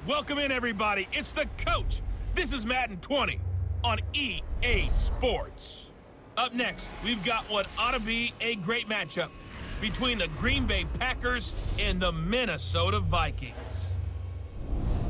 Welcome in, everybody. It's the coach. This is Madden 20 on EA Sports. Up next, we've got what ought to be a great matchup between the Green Bay Packers and the Minnesota Vikings.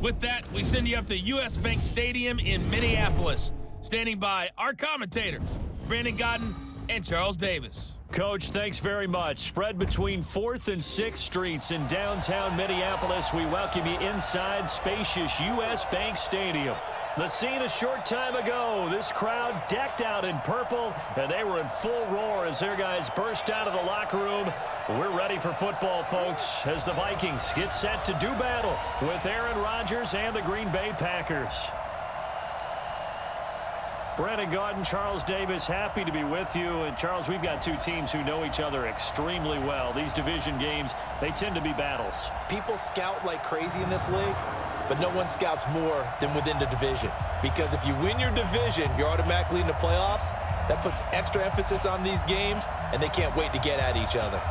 With that, we send you up to US Bank Stadium in Minneapolis. Standing by our commentators, Brandon Godden and Charles Davis. Coach, thanks very much. Spread between 4th and 6th Streets in downtown Minneapolis. We welcome you inside spacious US Bank Stadium. The scene a short time ago, this crowd decked out in purple, and they were in full roar as their guys burst out of the locker room. We're ready for football, folks, as the Vikings get set to do battle with Aaron Rodgers and the Green Bay Packers. Brandon Godden, Charles Davis, happy to be with you. And, Charles, we've got two teams who know each other extremely well. These division games, they tend to be battles. People scout like crazy in this league, but no one scouts more than within the division. Because if you win your division, you're automatically in the playoffs. That puts extra emphasis on these games, and they can't wait to get at each other.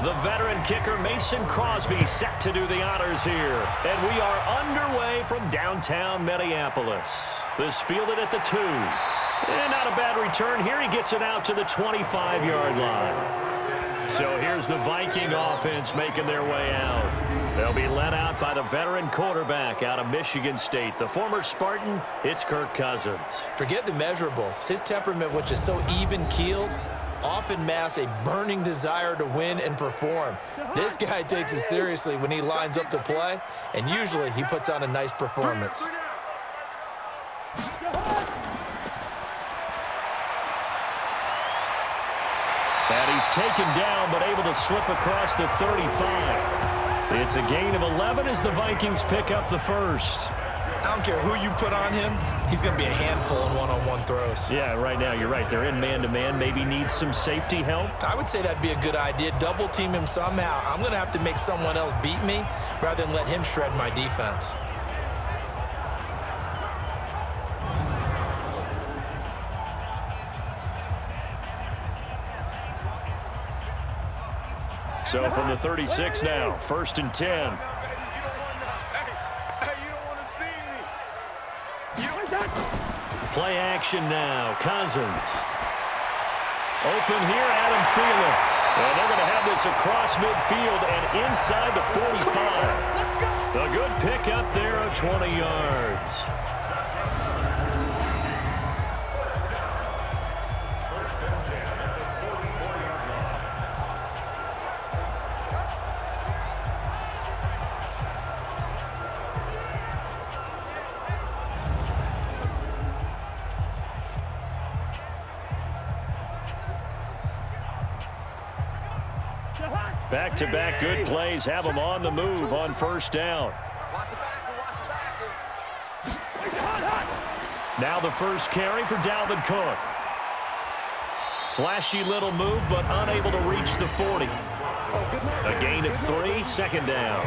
The veteran kicker Mason Crosby set to do the honors here. And we are underway from downtown Minneapolis. This fielded at the 2. And not a bad return here. He gets it out to the 25-yard line. So here's the Viking offense making their way out. They'll be led out by the veteran quarterback out of Michigan State. The former Spartan, it's Kirk Cousins. Forget the measurables. His temperament, which is so even-keeled, often masks a burning desire to win and perform. This guy takes it seriously when he lines up to play, and usually he puts on a nice performance. And he's taken down, but able to slip across the 35. It's a gain of 11 as the Vikings pick up the first. I don't care who you put on him, he's going to be a handful in one-on-one throws. Yeah, right now, you're right. They're in man-to-man. Maybe needs some safety help. I would say that'd be a good idea. Double team him somehow. I'm going to have to make someone else beat me rather than let him shred my defense. So from the 36 now, 1st and 10. Play action now. Cousins. Open here, Adam Thielen. And they're going to have this across midfield and inside the 45. A good pick up there of 20 yards. Back-to-back good plays have them on the move on 1st down. Now the first carry for Dalvin Cook. Flashy little move, but unable to reach the 40. A gain of 3, 2nd down.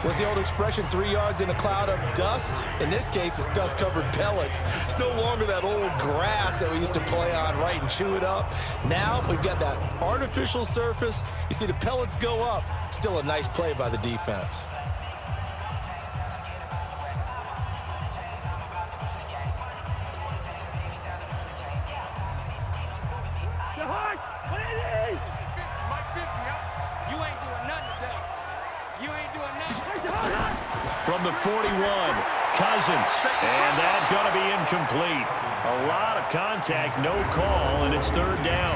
What's the old expression, 3 yards in a cloud of dust? In this case, it's dust-covered pellets. It's no longer that old grass that we used to play on, right, and chew it up. Now we've got that artificial surface. You see the pellets go up. Still a nice play by the defense. From the 41, Cousins, and that's going to be incomplete. A lot of contact, no call, and it's 3rd down.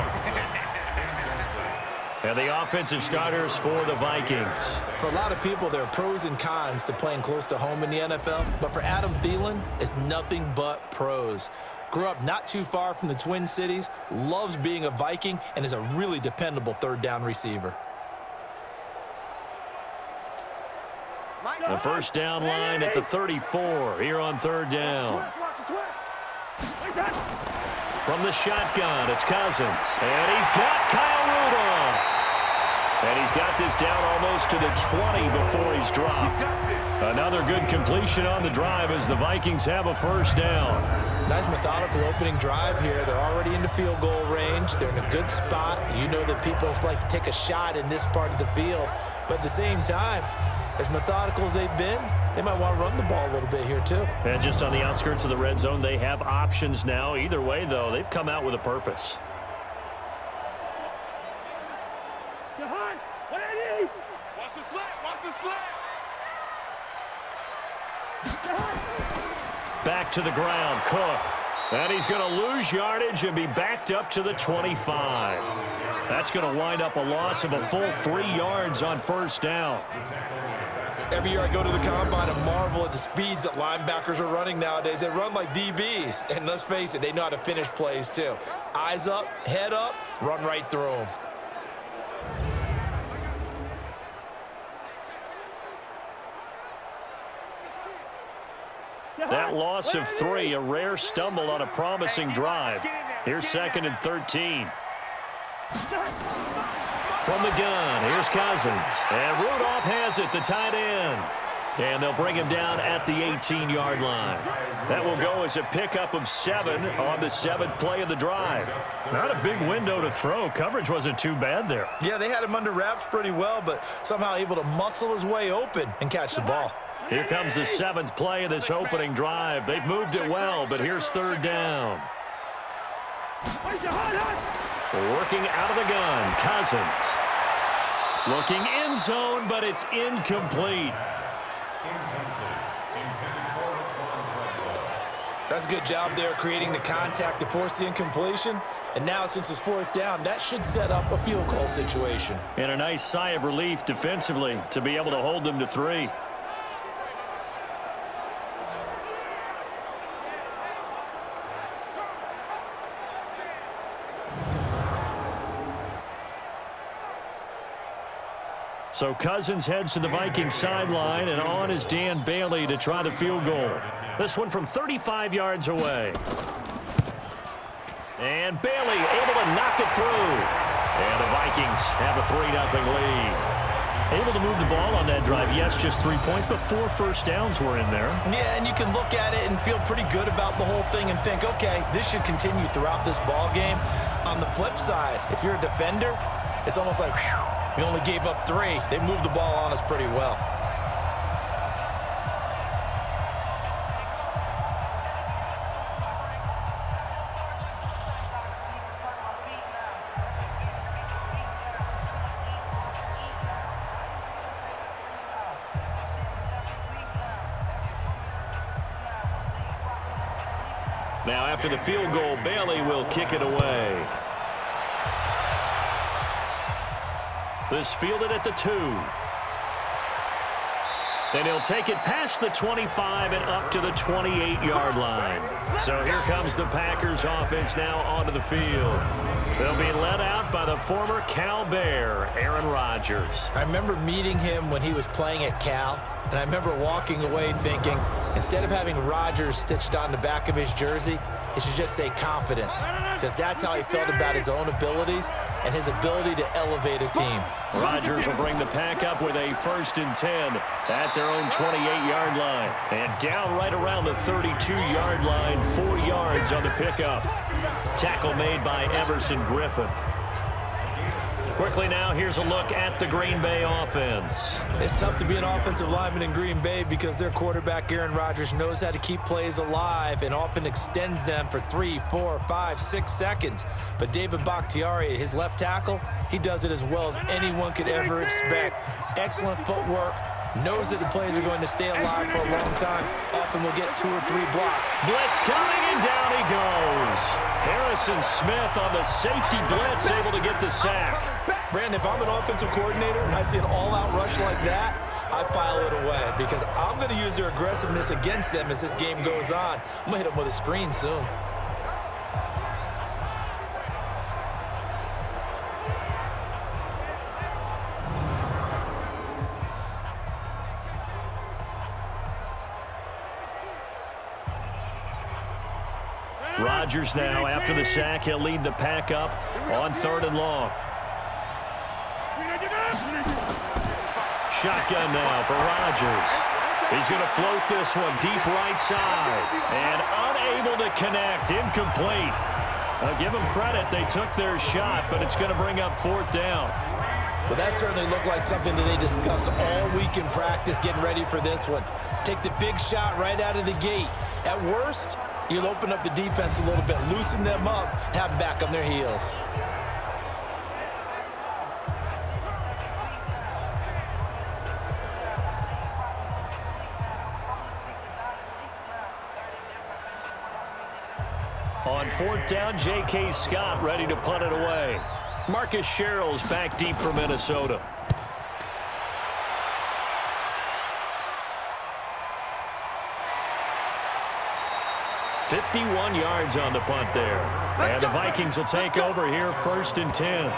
And the offensive starters for the Vikings. For a lot of people, there are pros and cons to playing close to home in the NFL, but for Adam Thielen, it's nothing but pros. Grew up not too far from the Twin Cities, loves being a Viking, and is a really dependable 3rd down receiver. The 1st down line at the 34 here on 3rd down. From the shotgun, it's Cousins. And he's got Kyle Rudolph. And he's got this down almost to the 20 before he's dropped. Another good completion on the drive as the Vikings have a 1st down. Nice methodical opening drive here. They're already into field goal range. They're in a good spot. You know that people like to take a shot in this part of the field. But at the same time, as methodical as they've been, they might want to run the ball a little bit here too. And just on the outskirts of the red zone, they have options now. Either way, though, they've come out with a purpose. Watch the slant. Watch the slant. Back to the ground, Cook. And he's going to lose yardage and be backed up to the 25. That's going to wind up a loss of a full 3 yards on first down. Every year I go to the combine and marvel at the speeds that linebackers are running nowadays. They run like DBs. And let's face it, they know how to finish plays too. Eyes up, head up, run right through them. That loss of 3, a rare stumble on a promising drive. Here's 2nd and 13. From the gun, here's Cousins. And Rudolph has it, the tight end. And they'll bring him down at the 18-yard line. That will go as a pickup of 7 on the 7th play of the drive. Not a big window to throw. Coverage wasn't too bad there. Yeah, they had him under wraps pretty well, but somehow able to muscle his way open and catch the ball. Here comes the 7th play of this opening drive. They've moved it well, but here's 3rd down. Working out of the gun, Cousins. Looking end zone, but it's incomplete. That's a good job there creating the contact to force the incompletion. And now since it's 4th down, that should set up a field goal situation. And a nice sigh of relief defensively to be able to hold them to 3. So Cousins heads to the Vikings sideline, and on is Dan Bailey to try the field goal. This one from 35 yards away. And Bailey able to knock it through. And the Vikings have a 3-0 lead. Able to move the ball on that drive. Yes, just 3 points, but 4 first downs were in there. Yeah, and you can look at it and feel pretty good about the whole thing and think, okay, this should continue throughout this ball game. On the flip side, if you're a defender, it's almost like, whew, we only gave up 3. They moved the ball on us pretty well. Now after the field goal, Bailey will kick it away. This fielded at the 2. And he'll take it past the 25 and up to the 28-yard line. So here comes the Packers offense now onto the field. They'll be led out by the former Cal Bear, Aaron Rodgers. I remember meeting him when he was playing at Cal, and I remember walking away thinking, instead of having Rodgers stitched on the back of his jersey, it should just say confidence, because that's how he felt about his own abilities and his ability to elevate a team. Rodgers will bring the pack up with a 1st and 10 at their own 28-yard line. And down right around the 32-yard line, 4 yards on the pickup. Tackle made by Everson Griffin. Quickly now, here's a look at the Green Bay offense. It's tough to be an offensive lineman in Green Bay because their quarterback, Aaron Rodgers, knows how to keep plays alive and often extends them for 3, 4, 5, 6 seconds. But David Bakhtiari, his left tackle, he does it as well as anyone could ever expect. Excellent footwork, knows that the plays are going to stay alive for a long time. Often will get 2 or 3 blocks. Blitz coming, and down he goes. Harrison Smith on the safety blitz, able to get the sack. Brandon, if I'm an offensive coordinator and I see an all-out rush like that, I file it away because I'm going to use their aggressiveness against them as this game goes on. I'm going to hit them with a screen soon. Rodgers now, after the sack, he'll lead the pack up on 3rd and long. Shotgun now for Rodgers. He's going to float this one deep right side. And unable to connect. Incomplete. I'll give them credit. They took their shot, but it's going to bring up 4th down. Well, that certainly looked like something that they discussed all week in practice getting ready for this one. Take the big shot right out of the gate. At worst, you'll open up the defense a little bit, loosen them up, have them back on their heels. On 4th down, J.K. Scott ready to punt it away. Marcus Sherrill's back deep for Minnesota. "51 yards on the punt there. And the Vikings will take over here 1st and 10.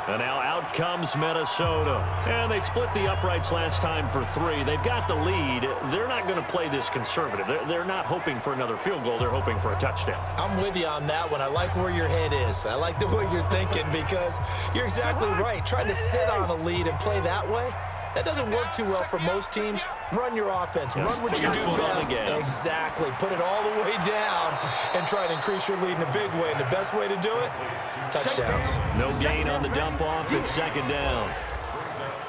And now out comes Minnesota. And they split the uprights last time for 3. They've got the lead. They're not going to play this conservative. They're not hoping for another field goal. They're hoping for a touchdown. I'm with you on that one. I like where your head is. I like the way you're thinking because you're exactly right. Trying to sit on a lead and play that way, that doesn't work too well for most teams. Run your offense. Run what you do best. Exactly. Put it all the way down and try and increase your lead in a big way. And the best way to do it, touchdowns. No gain on the dump off. It's 2nd down.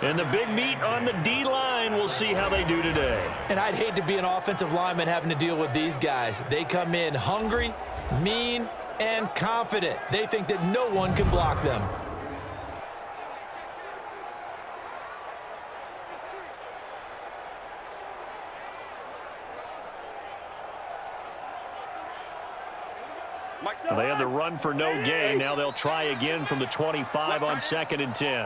And the big meat on the D-line. We'll see how they do today. And I'd hate to be an offensive lineman having to deal with these guys. They come in hungry, mean, and confident. They think that no one can block them. They had the run for no gain. Now they'll try again from the 25 on 2nd and 10.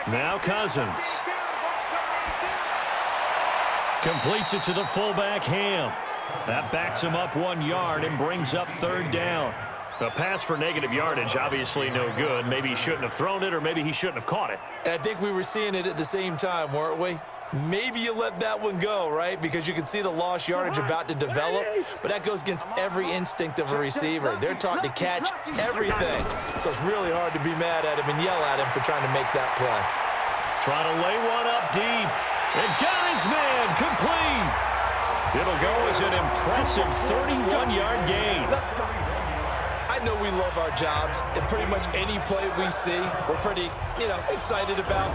Now Cousins. Completes it to the fullback, Ham. That backs him up 1 yard and brings up 3rd down. A pass for negative yardage, obviously no good. Maybe he shouldn't have thrown it, or maybe he shouldn't have caught it. I think we were seeing it at the same time, weren't we? Maybe you let that one go, right? Because you can see the lost yardage about to develop, but that goes against every instinct of a receiver. They're taught to catch everything. So it's really hard to be mad at him and yell at him for trying to make that play. Trying to lay one up deep. And got his man complete. It'll go as an impressive 31-yard gain. I know we love our jobs, and pretty much any play we see, we're pretty, excited about.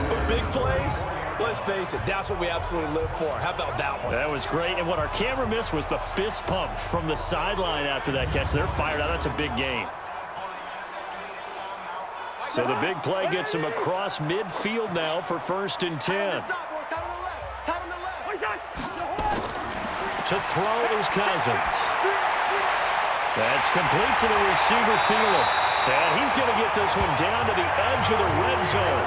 But big plays, let's face it, that's what we absolutely live for. How about that one? That was great, and what our camera missed was the fist pump from the sideline after that catch. They're fired out. That's a big gain. So the big play gets him across midfield now for 1st and 10. To throw is Cousins. That's complete to the receiver field. And he's going to get this one down to the edge of the red zone.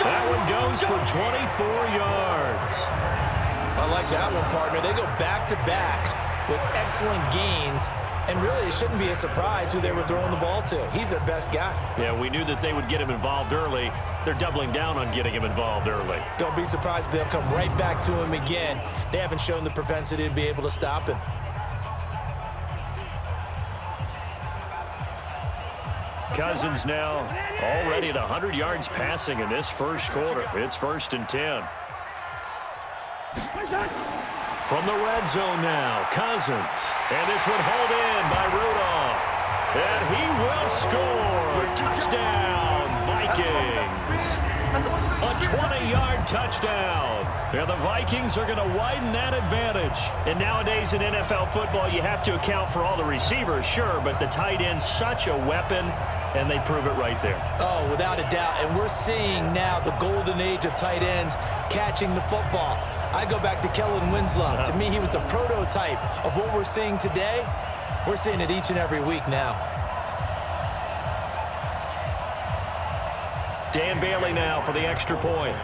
That one goes for 24 yards. I like that one, partner. They go back-to-back with excellent gains. And really, it shouldn't be a surprise who they were throwing the ball to. He's their best guy. Yeah, we knew that they would get him involved early. They're doubling down on getting him involved early. Don't be surprised if they'll come right back to him again. They haven't shown the propensity to be able to stop him. Cousins now already at 100 yards passing in this first quarter. It's 1st and 10. From the red zone now, Cousins. And this one hauled in by Rudolph. And he will score. Touchdown, Vikings. A 20-yard touchdown. Yeah, the Vikings are going to widen that advantage. And nowadays in NFL football, you have to account for all the receivers, sure, but the tight end's such a weapon, and they prove it right there. Oh, without a doubt. And we're seeing now the golden age of tight ends catching the football. I go back to Kellen Winslow. To me, he was a prototype of what we're seeing today. We're seeing it each and every week now. Dan Bailey now for the extra point.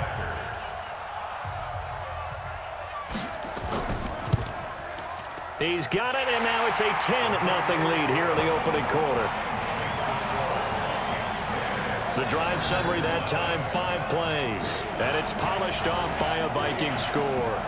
He's got it, and now it's a 10-0 lead here in the opening quarter. The drive summary that time, 5 plays. And it's polished off by a Viking score.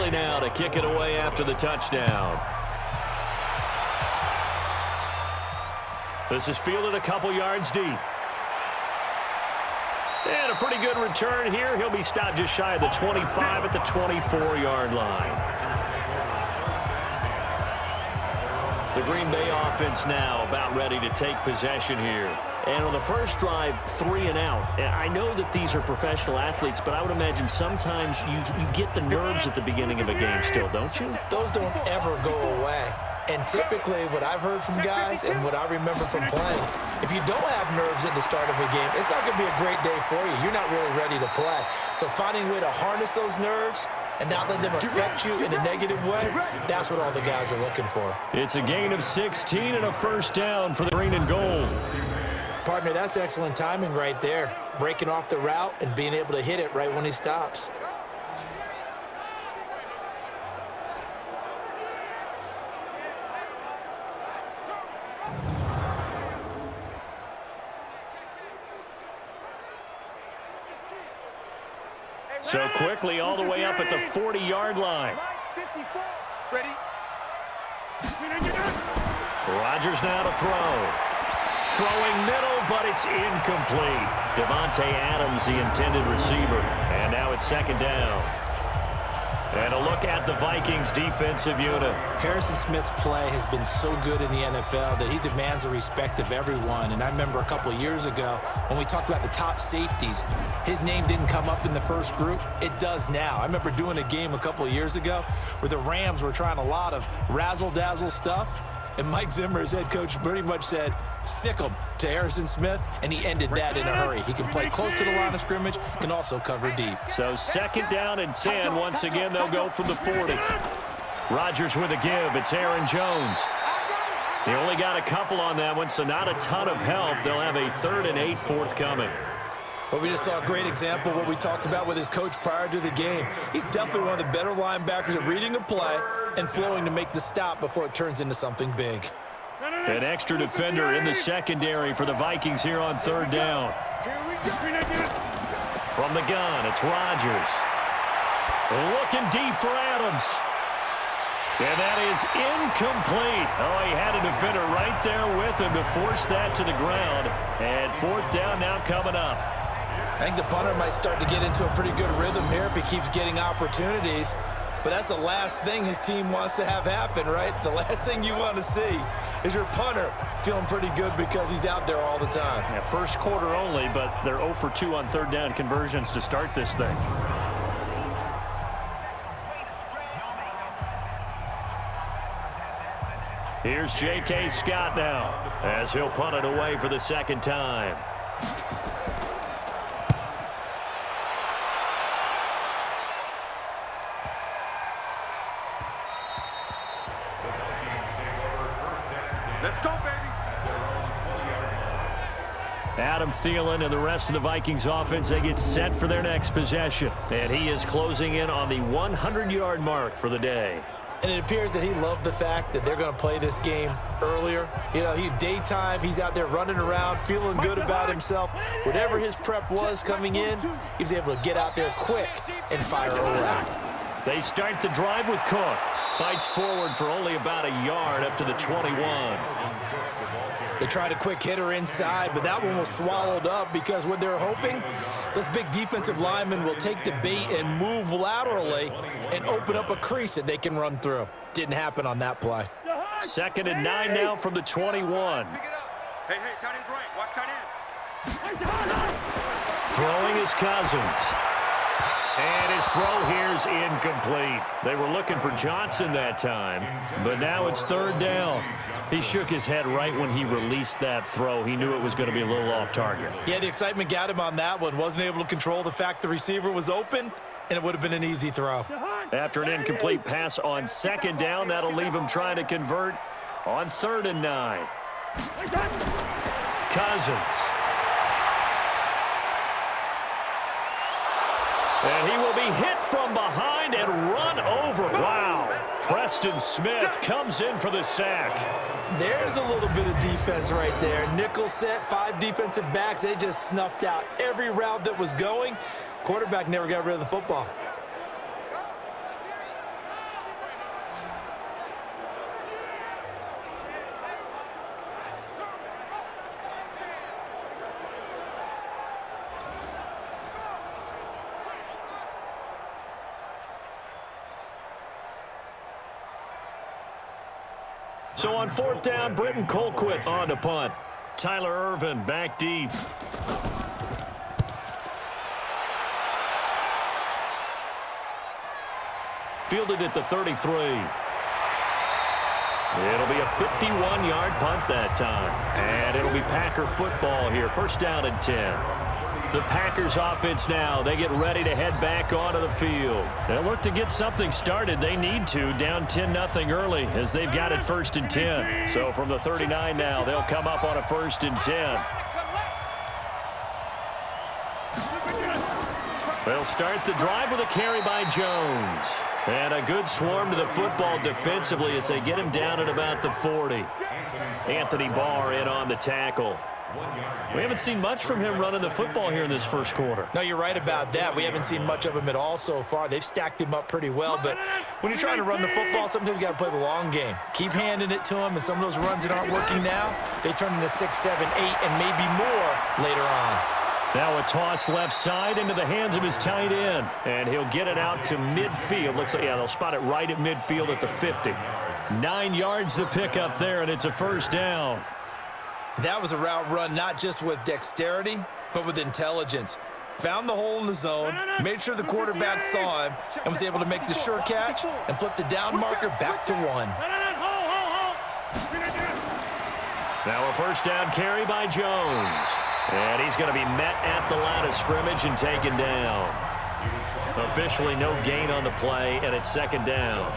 Staley now to kick it away after the touchdown. This is fielded a couple yards deep. And a pretty good return here. He'll be stopped just shy of the 25 at the 24-yard line. The Green Bay offense now about ready to take possession here. And on the first drive, 3 and out. I know that these are professional athletes, but I would imagine sometimes you get the nerves at the beginning of a game still, don't you? Those don't ever go away. And typically, what I've heard from guys and what I remember from playing, if you don't have nerves at the start of a game, it's not going to be a great day for you. You're not really ready to play. So finding a way to harness those nerves and not let them affect you in a negative way, that's what all the guys are looking for. It's a gain of 16 and a first down for the green and gold. Partner, that's excellent timing right there. Breaking off the route and being able to hit it right when he stops. So quickly all the way up at the 40-yard line. Ready? Rodgers now to throw. Throwing middle, but it's incomplete. Devontae Adams, the intended receiver. And now it's second down. And a look at the Vikings defensive unit. Harrison Smith's play has been so good in the NFL that he demands the respect of everyone. And I remember a couple of years ago when we talked about the top safeties, his name didn't come up in the first group. It does now. I remember doing a game a couple of years ago where the Rams were trying a lot of razzle-dazzle stuff. And Mike Zimmer, his head coach, pretty much said, sick him to Harrison Smith, and he ended that in a hurry. He can play close to the line of scrimmage, can also cover deep. So second down and 10. Once again, they'll go from the 40. Rodgers with a give. It's Aaron Jones. He only got a couple on that one, so not a ton of help. They'll have a 3rd and 8 forthcoming. Well, we just saw a great example of what we talked about with his coach prior to the game. He's definitely one of the better linebackers at reading a play and flowing to make the stop before it turns into something big. An extra defender in the secondary for the Vikings here on 3rd down. From the gun, it's Rodgers. Looking deep for Adams. And that is incomplete. Oh, he had a defender right there with him to force that to the ground. And 4th down now coming up. I think the punter might start to get into a pretty good rhythm here if he keeps getting opportunities. But that's the last thing his team wants to have happen, right? The last thing you want to see is your punter feeling pretty good because he's out there all the time. Yeah, first quarter only, but they're 0 for 2 on 3rd down conversions to start this thing. Here's J.K. Scott now as he'll punt it away for the second time. Let's go, baby. Adam Thielen and the rest of the Vikings offense, they get set for their next possession. And he is closing in on the 100-yard mark for the day. And it appears that he loved the fact that they're going to play this game earlier. You know, daytime, he's out there running around, feeling good about himself. Whatever his prep was coming in, he was able to get out there quick and fire a route. They start the drive with Cook. Fights forward for only about a yard up to the 21. They tried a quick hitter inside, but that one was swallowed up because what they're hoping, those big defensive linemen will take the bait and move laterally and open up a crease that they can run through. Didn't happen on that play. 2nd and 9 now from the 21. Hey, tight end's right. Watch tight end. Throwing is Cousins. And his throw here's incomplete. They were looking for Johnson that time, but now it's 3rd down. He shook his head right when he released that throw. He knew it was going to be a little off target. Yeah, the excitement got him on that one. Wasn't able to control the fact the receiver was open, and it would have been an easy throw. After an incomplete pass on 2nd down, that'll leave him trying to convert on 3rd and 9. Cousins. And he will be hit from behind and run over. Wow. Preston Smith comes in for the sack. There's a little bit of defense right there. Nickel set, 5 defensive backs. They just snuffed out every route that was going. Quarterback never got rid of the football. So on 4th down, Britton Colquitt on to punt. Tyler Irvin back deep. Fielded at the 33. It'll be a 51-yard punt that time. And it'll be Packer football here. 1st down and 10. The Packers offense now, they get ready to head back onto the field. They'll look to get something started. They need to, down 10-0 early as they've got it 1st and 10. So from the 39 now, they'll come up on a 1st and 10. They'll start the drive with a carry by Jones. And a good swarm to the football defensively as they get him down at about the 40. Anthony Barr in on the tackle. We haven't seen much from him running the football here in this 1st quarter. No, you're right about that. We haven't seen much of him at all so far. They've stacked him up pretty well, but when you're trying to run the football, sometimes you got to play the long game. Keep handing it to him, and some of those runs that aren't working now, they turn into 6, 7, 8, and maybe more later on. Now a toss left side into the hands of his tight end, and he'll get it out to midfield. Let's say, yeah, they'll spot it right at midfield at the 50. 9 yards to pick up there, and it's a 1st down. That was a route run not just with dexterity, but with intelligence. Found the hole in the zone, made sure the quarterback saw him, and was able to make the sure catch and flip the down marker back to 1. Now a 1st down carry by Jones. And he's going to be met at the line of scrimmage and taken down. Officially no gain on the play, and it's 2nd down.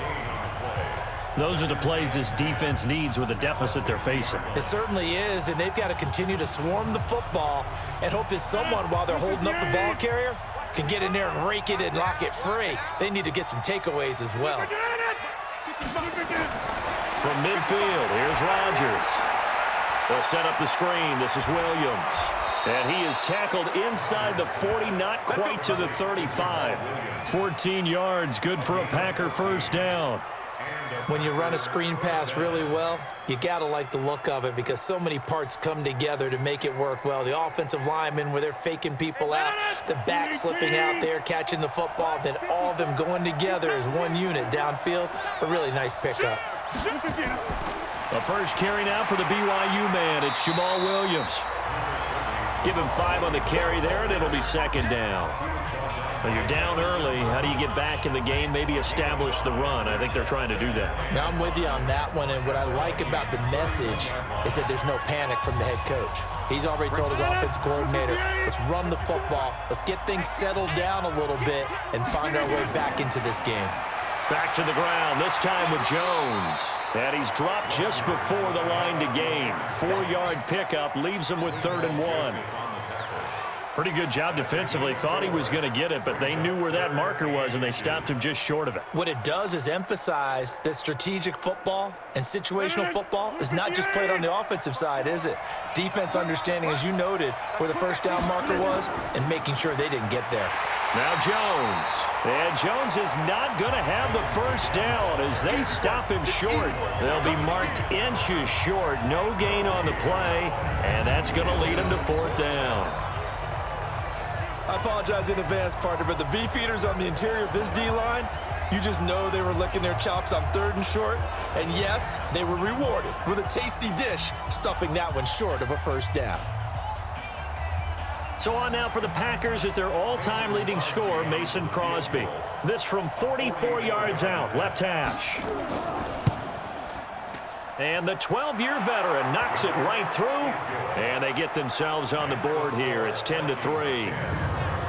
Those are the plays this defense needs with the deficit they're facing. It certainly is, and they've got to continue to swarm the football and hope that someone, while they're holding up the ball carrier, can get in there and rake it and lock it free. They need to get some takeaways as well. From midfield, here's Rodgers. They'll set up the screen. This is Williams. And he is tackled inside the 40, not quite to the 35. 14 yards, good for a Packer 1st down. When you run a screen pass really well, you got to like the look of it because so many parts come together to make it work well. The offensive linemen, where they're faking people out, the back slipping out there, catching the football, then all of them going together as one unit downfield. A really nice pickup. The first carry now for the BYU man. It's Jamal Williams. Give him 5 on the carry there, and it'll be 2nd down. When you're down early, how do you get back in the game, maybe establish the run? I think they're trying to do that. Now, I'm with you on that one, and what I like about the message is that there's no panic from the head coach. He's already told his offensive coordinator, let's run the football, let's get things settled down a little bit and find our way back into this game. Back to the ground, this time with Jones. And he's dropped just before the line to gain. 4-yard pickup leaves him with 3rd and 1. Pretty good job defensively. Thought he was going to get it, but they knew where that marker was, and they stopped him just short of it. What it does is emphasize that strategic football and situational football is not just played on the offensive side, is it? Defense understanding, as you noted, where the 1st down marker was and making sure they didn't get there. Now Jones. And Jones is not going to have the 1st down as they stop him short. They'll be marked inches short. No gain on the play, and that's going to lead him to 4th down. I apologize in advance, partner, but the beefeaters on the interior of this D-line, you just know they were licking their chops on 3rd and short. And yes, they were rewarded with a tasty dish, stuffing that one short of a 1st down. So on now for the Packers at their all-time leading scorer, Mason Crosby. This from 44 yards out, left hash. And the 12-year veteran knocks it right through, and they get themselves on the board here. It's 10-3.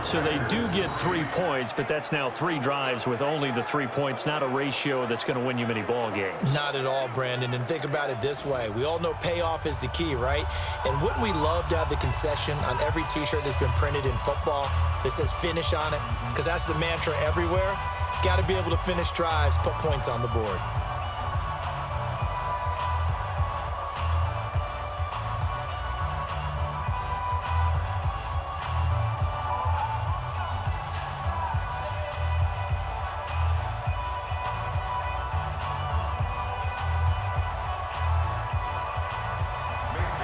So they do get 3 points, but that's now 3 drives with only the 3 points, not a ratio that's going to win you many ball games. Not at all, Brandon, and think about it this way. We all know payoff is the key, right? And wouldn't we love to have the concession on every T-shirt that's been printed in football that says finish on it? Because that's the mantra everywhere. Got to be able to finish drives, put points on the board.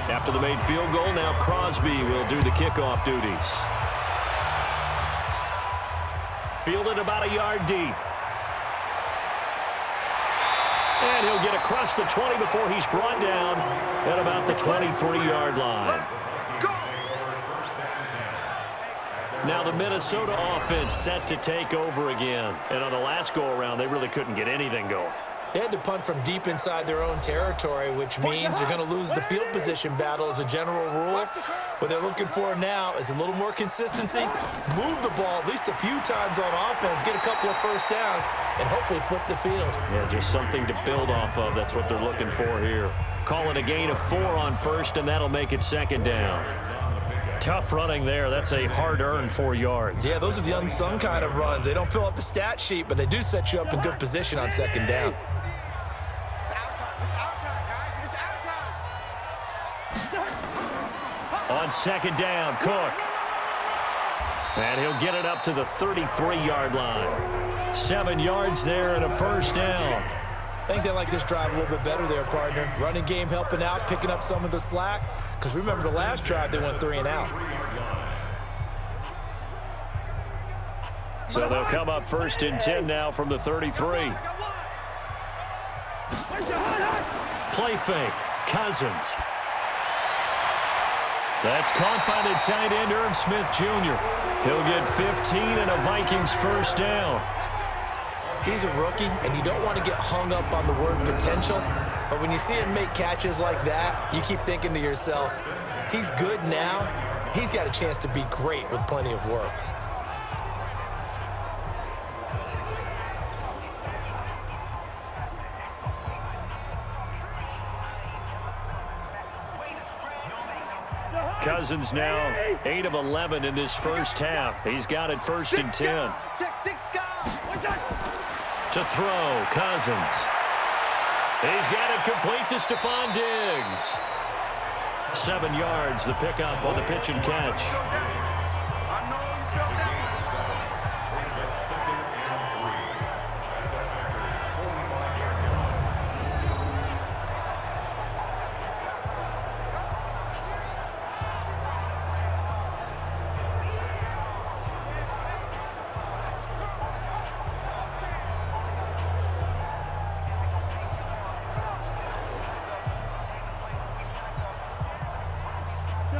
After the made field goal, now Crosby will do the kickoff duties. Fielded about a yard deep. And he'll get across the 20 before he's brought down at about the 23-yard line. Now the Minnesota offense set to take over again. And on the last go-around, they really couldn't get anything going. They had to punt from deep inside their own territory, which means you're going to lose the field position battle as a general rule. What they're looking for now is a little more consistency, move the ball at least a few times on offense, get a couple of first downs, and hopefully flip the field. Yeah, just something to build off of. That's what they're looking for here. Call it a gain of 4 on first, and that'll make it second down. Tough running there. That's a hard-earned 4 yards. Yeah, those are the unsung kind of runs. They don't fill up the stat sheet, but they do set you up in good position on second down. On second down, Cook. And he'll get it up to the 33-yard line. 7 yards there and a first down. I think they like this drive a little bit better there, partner. Running game helping out, picking up some of the slack. Because remember, the last drive, they went 3 and out. So they'll come up first and 10 now from the 33. Play fake. Cousins. That's caught by the tight end, Irv Smith Jr. He'll get 15 and a Vikings first down. He's a rookie, and you don't want to get hung up on the word potential. But when you see him make catches like that, you keep thinking to yourself, he's good now. He's got a chance to be great with plenty of work. Cousins now 8 of 11 in this first half. He's got it first and 10. To throw, Cousins. He's got it complete to Stephon Diggs. 7 yards, the pickup on the pitch and catch.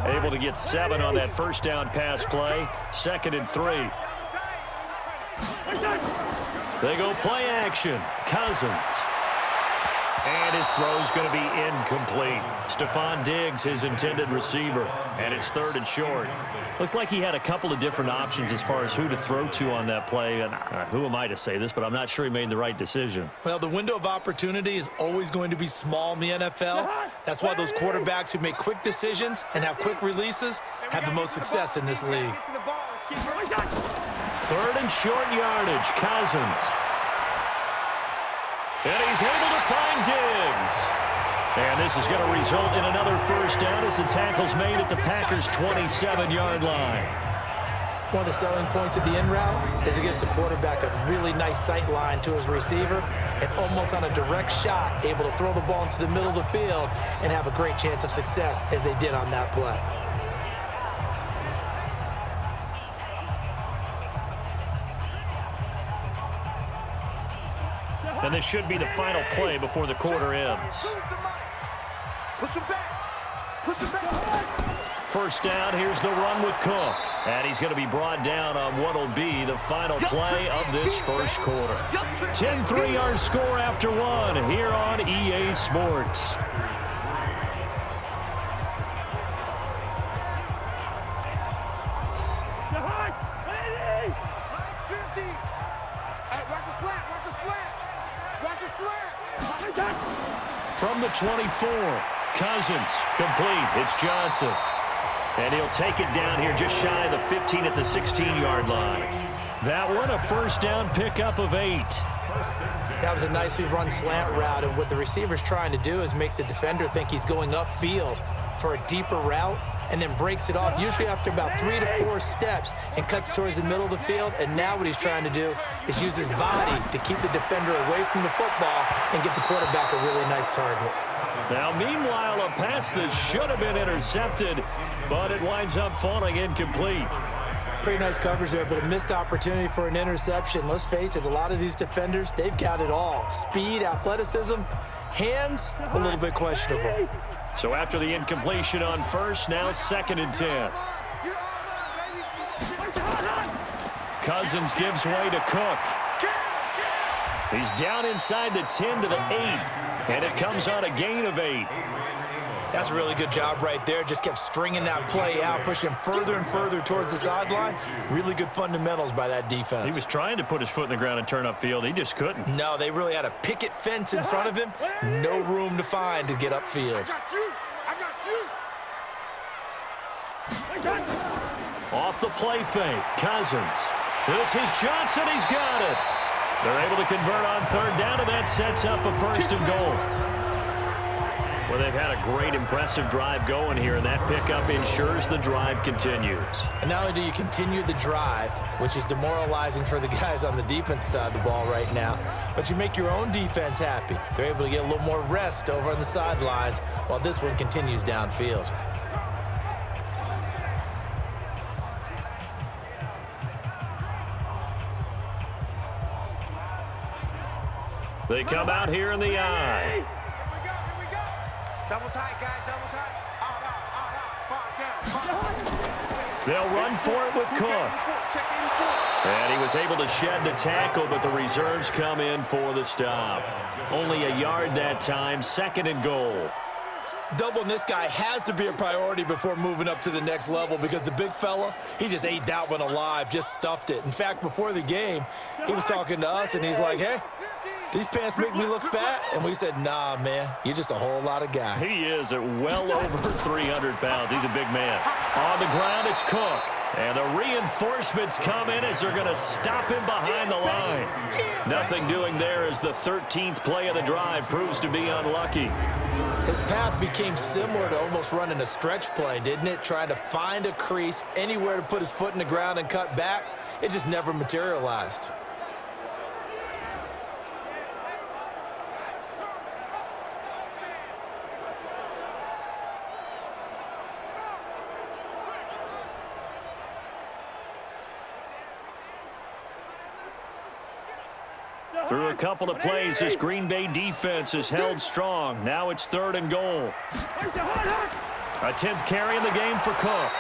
Able to get 7 on that first down pass play. 2nd and 3. They go play action. Cousins. And his throw's going to be incomplete. Stephon Diggs, his intended receiver. And it's 3rd and short. Looked like he had a couple of different options as far as who to throw to on that play. And who am I to say this, but I'm not sure he made the right decision. Well, the window of opportunity is always going to be small in the NFL. That's why those quarterbacks who make quick decisions and have quick releases have the most success in this league. 3rd and short yardage. Cousins. And he's able to find Diggs. And this is going to result in another first down as the tackle's made at the Packers' 27-yard line. One of the selling points of the in route is it gives the quarterback a really nice sight line to his receiver and almost on a direct shot able to throw the ball into the middle of the field and have a great chance of success as they did on that play. And this should be the final play before the quarter ends. Push him back. Push him back. First down, here's the run with Cook. And he's going to be brought down on what will be the final play of this first quarter. 10-3 our score after 1 here on EA Sports. From the 24, Cousins, complete. It's Johnson. And he'll take it down here just shy of the 15 at the 16-yard line. That one, a first down pickup of 8. That was a nicely run slant route, and what the receiver's trying to do is make the defender think he's going upfield for a deeper route, and then breaks it off, usually after about 3 to 4 steps, and cuts towards the middle of the field. And now what he's trying to do is use his body to keep the defender away from the football and get the quarterback a really nice target. Now, meanwhile, a pass that should have been intercepted, but it winds up falling incomplete. pretty nice coverage there, but a missed opportunity for an interception. Let's face it, a lot of these defenders, they've got it all. Speed, athleticism, hands, a little bit questionable. So after the incompletion on first, now 2nd and 10. Cousins gives way to Cook. He's down inside the 10 to the 8, and it comes on a gain of 8. That's a really good job right there. Just kept stringing that play out, pushing him further and further towards the sideline. Really good fundamentals by that defense. He was trying to put his foot in the ground and turn upfield. He just couldn't. No, they really had a picket fence in front of him. No room to find to get upfield. Off the play fake, Cousins. This is Johnson. He's got it. They're able to convert on 3rd down, and that sets up a 1st and goal. Well, they've had a great, impressive drive going here, and that pickup ensures the drive continues. And not only do you continue the drive, which is demoralizing for the guys on the defensive side of the ball right now, but you make your own defense happy. They're able to get a little more rest over on the sidelines while this one continues downfield. They come out here in the eye. Here we go. Double tight, guys, double tight. They'll run for it with Cook. And he was able to shed the tackle, but the reserves come in for the stop. Only a yard that time, 2nd and goal. Doubling this guy has to be a priority before moving up to the next level because the big fella, he just ate that one alive, just stuffed it. In fact, before the game, he was talking to us, and he's like, hey, these pants make me look fat. And we said, nah, man, you're just a whole lot of guy. He is at well over 300 pounds. He's a big man. On the ground, it's Cook. And the reinforcements come in as they're going to stop him behind the line. Nothing doing there as the 13th play of the drive proves to be unlucky. His path became similar to almost running a stretch play, didn't it? Trying to find a crease, anywhere to put his foot in the ground and cut back. It just never materialized. Through a couple of plays, this Green Bay defense is held strong. Now it's 3rd and goal. A 10th carry in the game for Cook.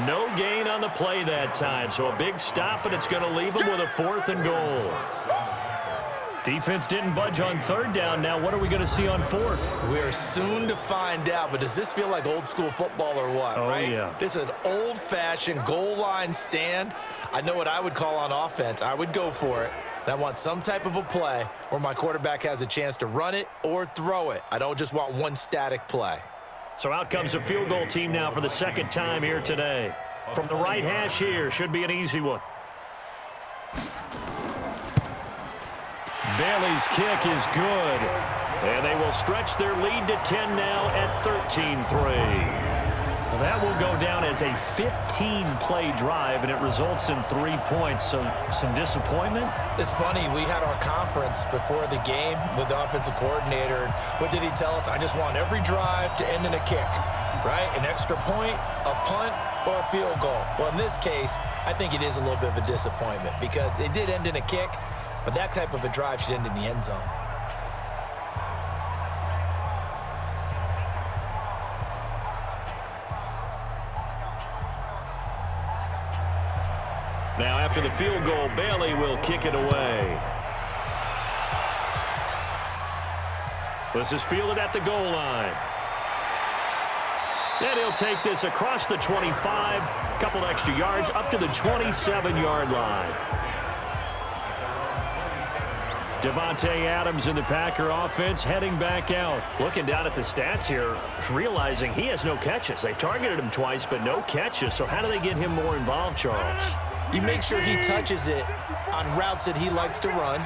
No gain on the play that time, so a big stop, and it's going to leave him with a 4th and goal. Defense didn't budge on 3rd down. Now what are we going to see on 4th? We are soon to find out, but does this feel like old school football or what, right? Yeah. This is an old-fashioned goal line stand. I know what I would call on offense. I would go for it. And I want some type of a play where my quarterback has a chance to run it or throw it. I don't just want one static play. So out comes a field goal team now for the 2nd time here today. From the right hash here, should be an easy one. Bailey's kick is good. And they will stretch their lead to 10 now at 13-3. Well, that will go down as a 15-play drive, and it results in 3 points. So some disappointment? It's funny. We had our conference before the game with the offensive coordinator. And what did he tell us? I just want every drive to end in a kick, right? An extra point, a punt, or a field goal. Well, in this case, I think it is a little bit of a disappointment because it did end in a kick, but that type of a drive should end in the end zone. Now, after the field goal, Bailey will kick it away. This is fielded at the goal line. And he'll take this across the 25, couple extra yards, up to the 27-yard line. Devontae Adams in the Packer offense heading back out. Looking down at the stats here, realizing he has no catches. They've targeted him twice, but no catches. So how do they get him more involved, Charles? You make sure he touches it on routes that he likes to run,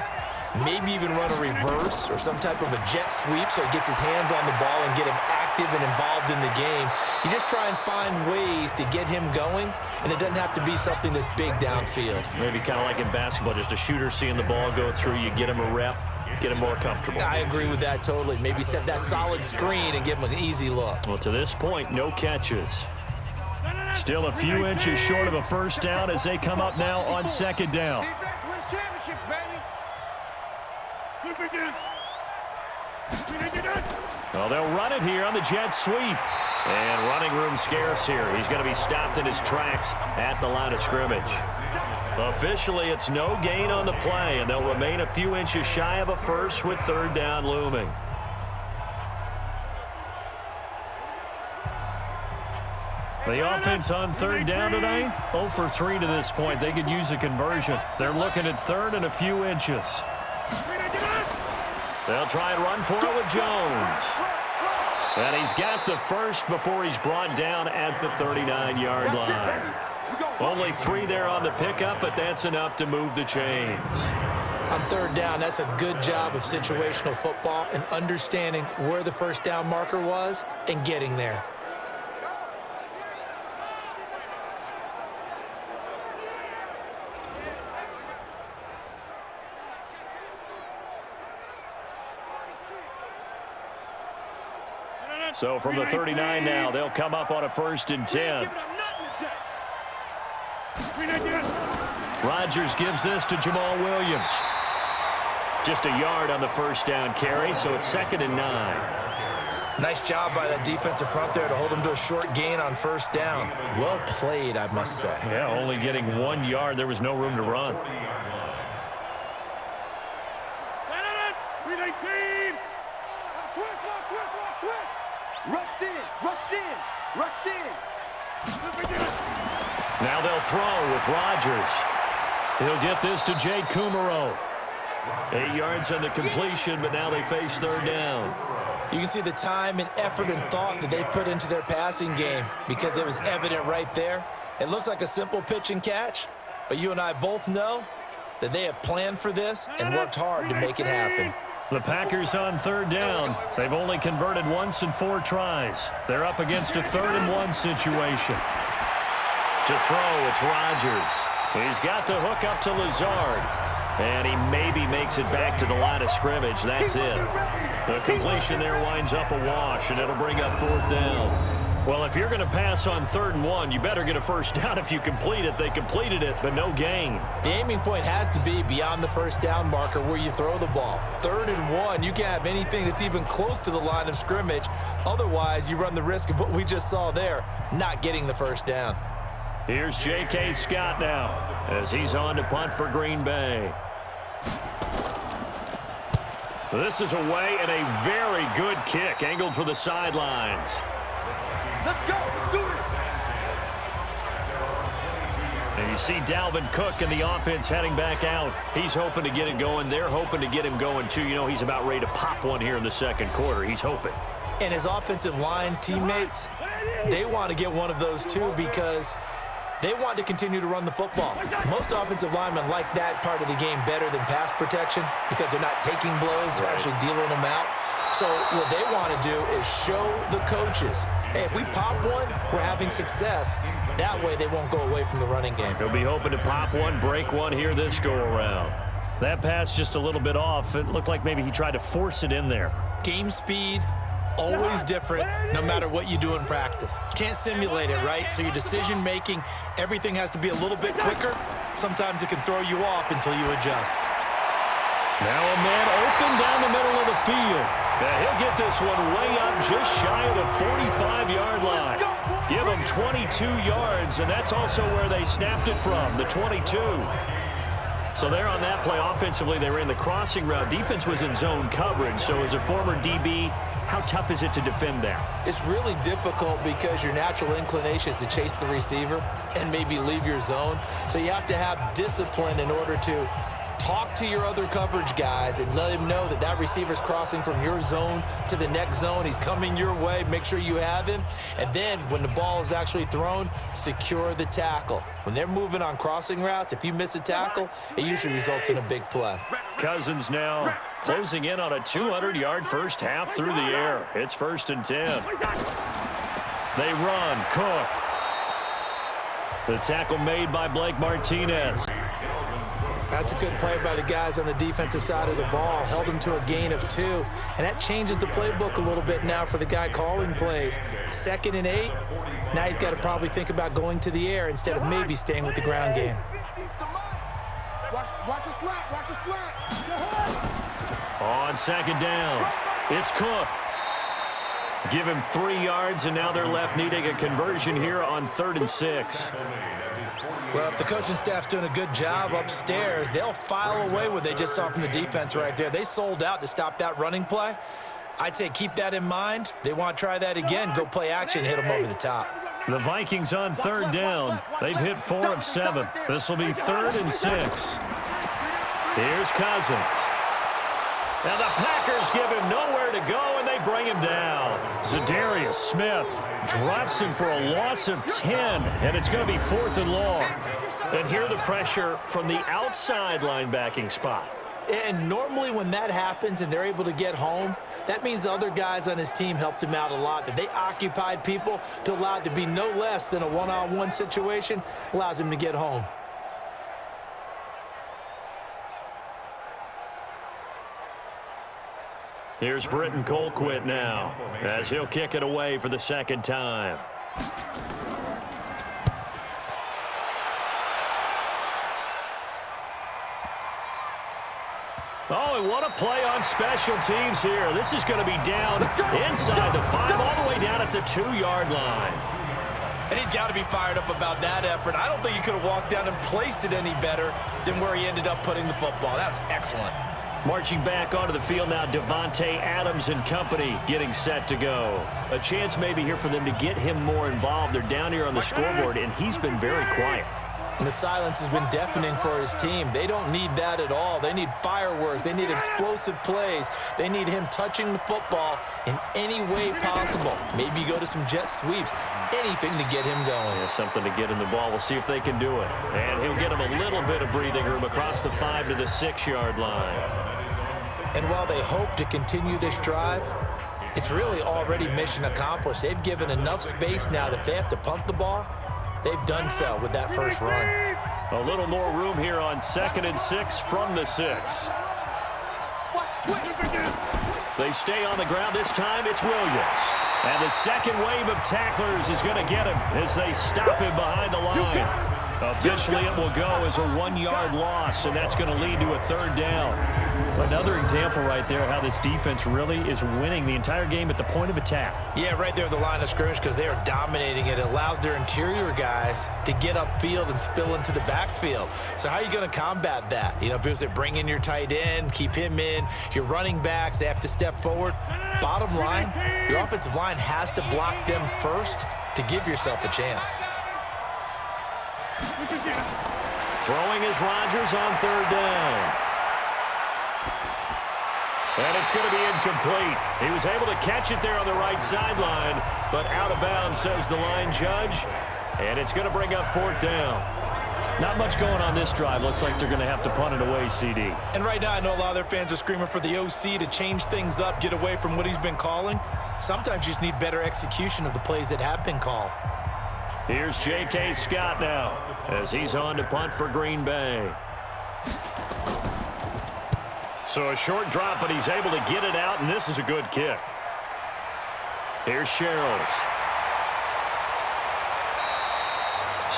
maybe even run a reverse or some type of a jet sweep so he gets his hands on the ball and get him active and involved in the game. You just try and find ways to get him going, and it doesn't have to be something that's big downfield. Maybe kind of like in basketball, just a shooter seeing the ball go through, you get him a rep, get him more comfortable. I agree with that totally. Maybe set that solid screen and give him an easy look. Well, to this point, no catches. Still a few inches short of a first down as they come up now on second down. Defense wins championships, baby. Well, they'll run it here on the jet sweep. And running room scarce here. He's going to be stopped in his tracks at the line of scrimmage. Officially, it's no gain on the play, and they'll remain a few inches shy of a first with third down looming. The offense on third down tonight, 0 for 3 to this point. They could use a conversion. They're looking at third and a few inches. They'll try and run for it with Jones. And he's got the first before he's brought down at the 39-yard line. Only 3 there on the pickup, but that's enough to move the chains. On third down, that's a good job of situational football and understanding where the first down marker was and getting there. So from the 39 now, they'll come up on a 1st and 10. Rodgers gives this to Jamal Williams. Just a yard on the first down carry, so it's 2nd and 9. Nice job by that defensive front there to hold him to a short gain on first down. Well played, I must say. Yeah, only getting 1 yard. There was no room to run. Rush in. Now they'll throw with Rodgers. He'll get this to Jay Kumaro. 8 yards on the completion, but now they face third down. You can see the time and effort and thought that they put into their passing game because it was evident right there. It looks like a simple pitch and catch, but you and I both know that they have planned for this and worked hard to make it happen. The Packers on third down. They've only converted once in 4 tries. They're up against a 3rd and 1 situation. To throw, it's Rodgers. He's got the hook up to Lazard. And he maybe makes it back to the line of scrimmage. That's it. The completion there winds up a wash, and it'll bring up 4th down. Well, if you're going to pass on 3rd and 1, you better get a first down if you complete it. They completed it, but no gain. The aiming point has to be beyond the first down marker where you throw the ball. 3rd and 1, you can't have anything that's even close to the line of scrimmage. Otherwise, you run the risk of what we just saw there, not getting the first down. Here's J.K. Scott now as he's on to punt for Green Bay. This is away and a very good kick angled for the sidelines. Let's go. Let's do it. And you see Dalvin Cook and the offense heading back out. He's hoping to get it going. They're hoping to get him going, too. You know, he's about ready to pop one here in the 2nd quarter. He's hoping. And his offensive line teammates, they want to get one of those, too, because they want to continue to run the football. Most offensive linemen like that part of the game better than pass protection because they're not taking blows. They're actually dealing them out. So what they want to do is show the coaches, hey, if we pop one, we're having success. That way they won't go away from the running game. He'll be hoping to pop one, break one here this go-around. That pass just a little bit off. It looked like maybe he tried to force it in there. Game speed, always different, no matter what you do in practice. Can't simulate it, right? So your decision-making, everything has to be a little bit quicker. Sometimes it can throw you off until you adjust. Now a man open down the middle of the field. And he'll get this one way up just shy of the 45-yard line. Give him 22 yards, and that's also where they snapped it from, the 22. So there on that play, offensively, they ran the crossing route. Defense was in zone coverage, so as a former DB, how tough is it to defend that? It's really difficult because your natural inclination is to chase the receiver and maybe leave your zone. So you have to have discipline in order to talk to your other coverage guys and let him know that that receiver's crossing from your zone to the next zone. He's coming your way. Make sure you have him. And then when the ball is actually thrown, secure the tackle. When they're moving on crossing routes, if you miss a tackle, it usually results in a big play. Cousins now closing in on a 200-yard first half through the air. It's 1st and 10. They run. Cook. The tackle made by Blake Martinez. That's a good play by the guys on the defensive side of the ball. Held him to a gain of 2. And that changes the playbook a little bit now for the guy calling plays. 2nd and 8. Now he's got to probably think about going to the air instead of maybe staying with the ground game. Watch a slant. Watch a slant. On 2nd down, it's Cook. Give him 3 yards, and now they're left needing a conversion here on 3rd and 6. Well, if the coaching staff's doing a good job upstairs, they'll file away what they just saw from the defense right there. They sold out to stop that running play. I'd say keep that in mind. They want to try that again. Go play action, hit them over the top. The Vikings on 3rd down. They've hit 4 of 7. This will be 3rd and 6. Here's Cousins. Now the Packers give him nowhere to go, and they bring him down. Zadarius Smith drops him for a loss of 10, and it's going to be 4th and long. And here the pressure from the outside linebacking spot. And normally when that happens and they're able to get home, that means the other guys on his team helped him out a lot. That they occupied people to allow it to be no less than a one-on-one situation, allows him to get home. Here's Britton Colquitt now, as he'll kick it away for the 2nd time. Oh, and what a play on special teams here. This is going to be down inside the 5, all the way down at the 2-yard line. And he's got to be fired up about that effort. I don't think he could have walked down and placed it any better than where he ended up putting the football. That was excellent. Marching back onto the field now, Devontae Adams and company getting set to go. A chance maybe here for them to get him more involved. They're down here on the scoreboard, and he's been very quiet. And the silence has been deafening for his team. They don't need that at all. They need fireworks. They need explosive plays. They need him touching the football in any way possible. Maybe go to some jet sweeps. Anything to get him going. Yeah, something to get him the ball. We'll see if they can do it. And he'll get him a little bit of breathing room across the 5 to the 6-yard line. And while they hope to continue this drive, it's really already mission accomplished. They've given enough space now that if they have to punt the ball, they've done so with that first run. A little more room here on 2nd and 6 from the 6. They stay on the ground. This time it's Williams. And the second wave of tacklers is going to get him as they stop him behind the line. Officially, it will go as a 1-yard loss, and that's going to lead to a 3rd down. Another example right there how this defense really is winning the entire game at the point of attack. Yeah, right there at the line of scrimmage because they are dominating it. It allows their interior guys to get upfield and spill into the backfield. So how are you going to combat that? You know, because they bring in your tight end, keep him in. Your running backs, they have to step forward. Bottom line, your offensive line has to block them first to give yourself a chance. Throwing is Rodgers on 3rd down. And it's going to be incomplete. He was able to catch it there on the right sideline, but out of bounds, says the line judge. And it's going to bring up 4th down. Not much going on this drive. Looks like they're going to have to punt it away, CD. And right now, I know a lot of their fans are screaming for the OC to change things up, get away from what he's been calling. Sometimes you just need better execution of the plays that have been called. Here's J.K. Scott now as he's on to punt for Green Bay. So a short drop, but he's able to get it out, and this is a good kick. Here's Sherrills.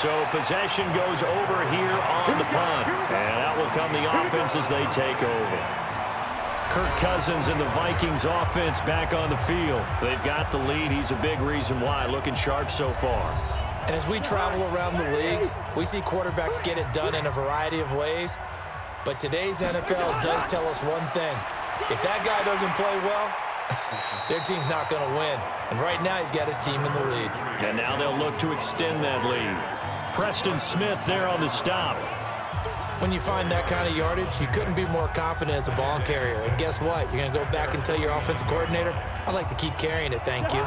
So possession goes over here on the punt, and out will come the offense as they take over. Kirk Cousins and the Vikings offense back on the field. They've got the lead. He's a big reason why. Looking sharp so far. And as we travel around the league, we see quarterbacks get it done in a variety of ways. But today's NFL does tell us one thing. If that guy doesn't play well, their team's not going to win. And right now, he's got his team in the lead. And now they'll look to extend that lead. Preston Smith there on the stop. When you find that kind of yardage, you couldn't be more confident as a ball carrier. And guess what? You're going to go back and tell your offensive coordinator, I'd like to keep carrying it, thank you.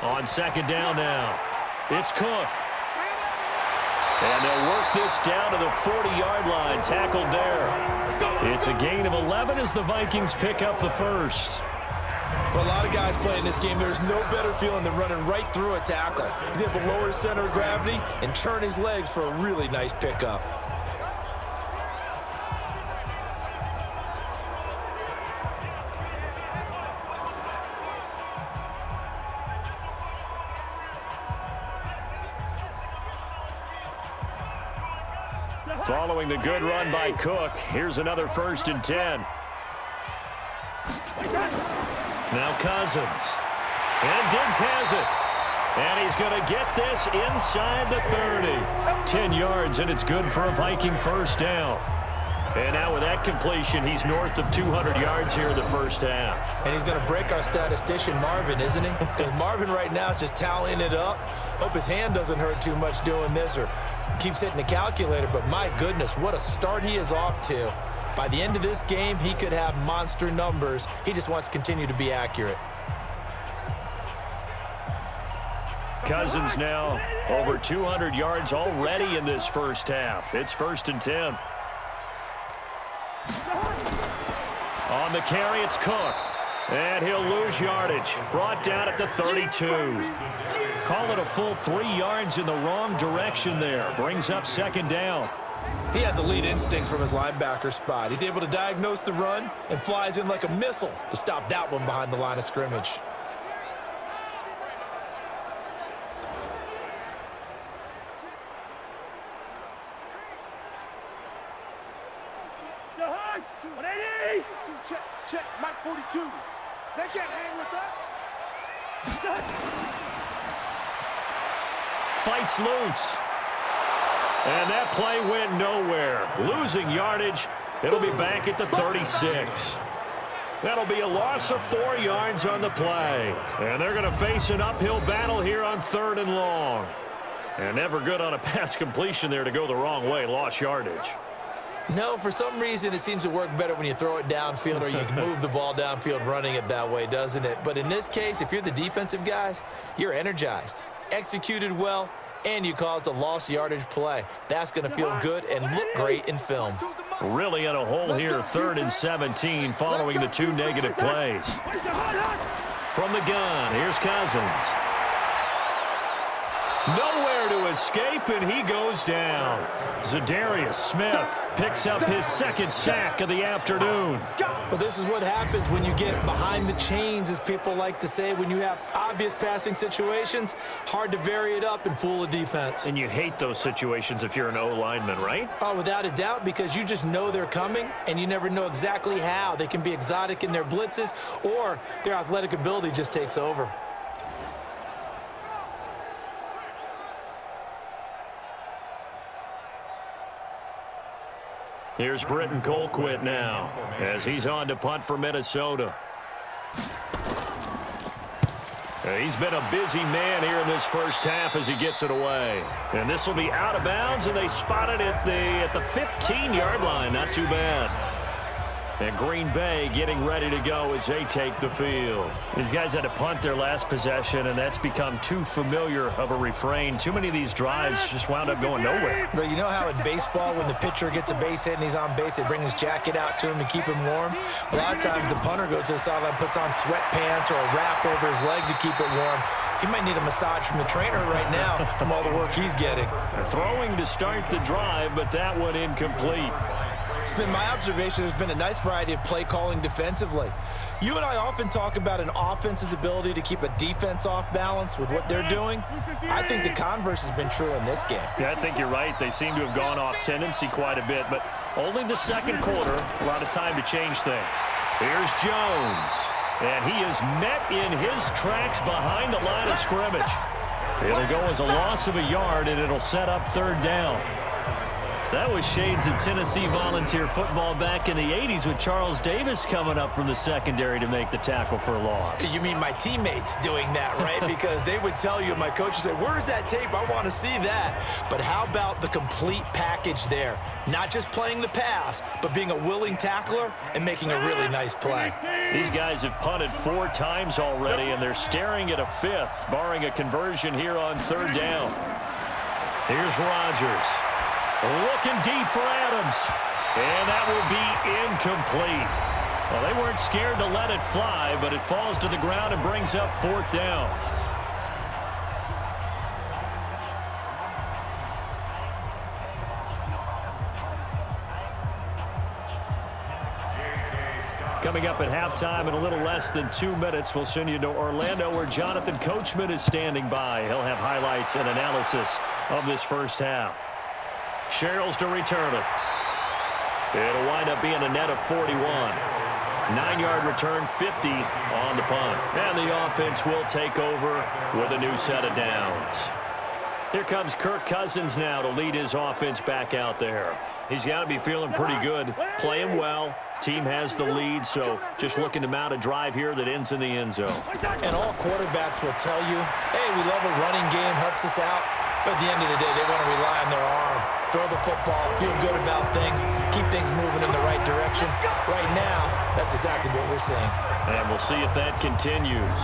On 2nd down now, it's Cook. And they'll work this down to the 40-yard line, tackled there. It's a gain of 11 as the Vikings pick up the first. For a lot of guys playing this game, there's no better feeling than running right through a tackle. He's able to lower his center of gravity and turn his legs for a really nice pickup. Following the good run by Cook, here's another 1st and 10. Now Cousins. And Diggs has it. And he's going to get this inside the 30. 10 yards, and it's good for a Viking 1st down. And now with that completion, he's north of 200 yards here in the 1st half. And he's going to break our statistician Marvin, isn't he? Because Marvin right now is just tallying it up. Hope his hand doesn't hurt too much doing this or keeps hitting the calculator. But my goodness, what a start he is off to. By the end of this game, he could have monster numbers. He just wants to continue to be accurate. Cousins now over 200 yards already in this 1st half. It's 1st and 10. On the carry, it's Cook. And he'll lose yardage. Brought down at the 32. Call it a full 3 yards in the wrong direction there. Brings up 2nd down. He has elite instincts from his linebacker spot. He's able to diagnose the run and flies in like a missile to stop that one behind the line of scrimmage. Check, Mike 42. They can't hang with us. Fights loose. And that play went nowhere. Losing yardage. It'll be back at the 36. That'll be a loss of 4 yards on the play. And they're going to face an uphill battle here on 3rd and long. And never good on a pass completion there to go the wrong way. Lost yardage. No, for some reason, it seems to work better when you throw it downfield or you can move the ball downfield running it that way, doesn't it? But in this case, if you're the defensive guys, you're energized, executed well, and you caused a lost yardage play. That's going to feel good and look great in film. Really in a hole here, 3rd and 17 following the 2 negative plays. From the gun, here's Cousins. Nowhere to escape, and he goes down. Zadarius Smith picks up his 2nd sack of the afternoon. Well, this is what happens when you get behind the chains, as people like to say. When you have obvious passing situations, hard to vary it up and fool a defense. And you hate those situations if you're an O-lineman, right? Oh, without a doubt, because you just know they're coming, and you never know exactly how. They can be exotic in their blitzes, or their athletic ability just takes over. Here's Britton Colquitt now as he's on to punt for Minnesota. He's been a busy man here in this 1st half as he gets it away. And this will be out of bounds, and they spot it at the 15-yard line. Not too bad. And Green Bay getting ready to go as they take the field. These guys had to punt their last possession, and that's become too familiar of a refrain. Too many of these drives just wound up going nowhere. But you know how in baseball, when the pitcher gets a base hit and he's on base, they bring his jacket out to him to keep him warm? A lot of times the punter goes to the sideline, puts on sweatpants or a wrap over his leg to keep it warm. He might need a massage from the trainer right now from all the work he's getting. Throwing to start the drive, but that one incomplete. It's been my observation there's been a nice variety of play calling defensively. You and I often talk about an offense's ability to keep a defense off balance with what they're doing. I think the converse has been true in this game. Yeah, I think you're right. They seem to have gone off tendency quite a bit, but only the 2nd quarter, a lot of time to change things. Here's Jones, and he is met in his tracks behind the line of scrimmage. It'll go as a loss of a yard, and it'll set up 3rd down. That was shades of Tennessee volunteer football back in the 80s with Charles Davis coming up from the secondary to make the tackle for a loss. You mean my teammates doing that, right? Because they would tell you, my coach would say, where's that tape? I want to see that. But how about the complete package there? Not just playing the pass, but being a willing tackler and making a really nice play. These guys have punted 4 times already, and they're staring at a 5th, barring a conversion here on 3rd down. Here's Rodgers. Looking deep for Adams. And that will be incomplete. Well, they weren't scared to let it fly, but it falls to the ground and brings up 4th down. Coming up at halftime in a little less than 2 minutes, we'll send you to Orlando where Jonathan Coachman is standing by. He'll have highlights and analysis of this first half. Sherrills to return it. It'll wind up being a net of 41. 9-yard return, 50 on the punt. And the offense will take over with a new set of downs. Here comes Kirk Cousins now to lead his offense back out there. He's got to be feeling pretty good, playing well. Team has the lead, so just looking to mount a drive here that ends in the end zone. And all quarterbacks will tell you, hey, we love a running game, helps us out. But at the end of the day, they want to rely on their arm, throw the football, feel good about things, keep things moving in the right direction. Right now, that's exactly what we're seeing. And we'll see if that continues.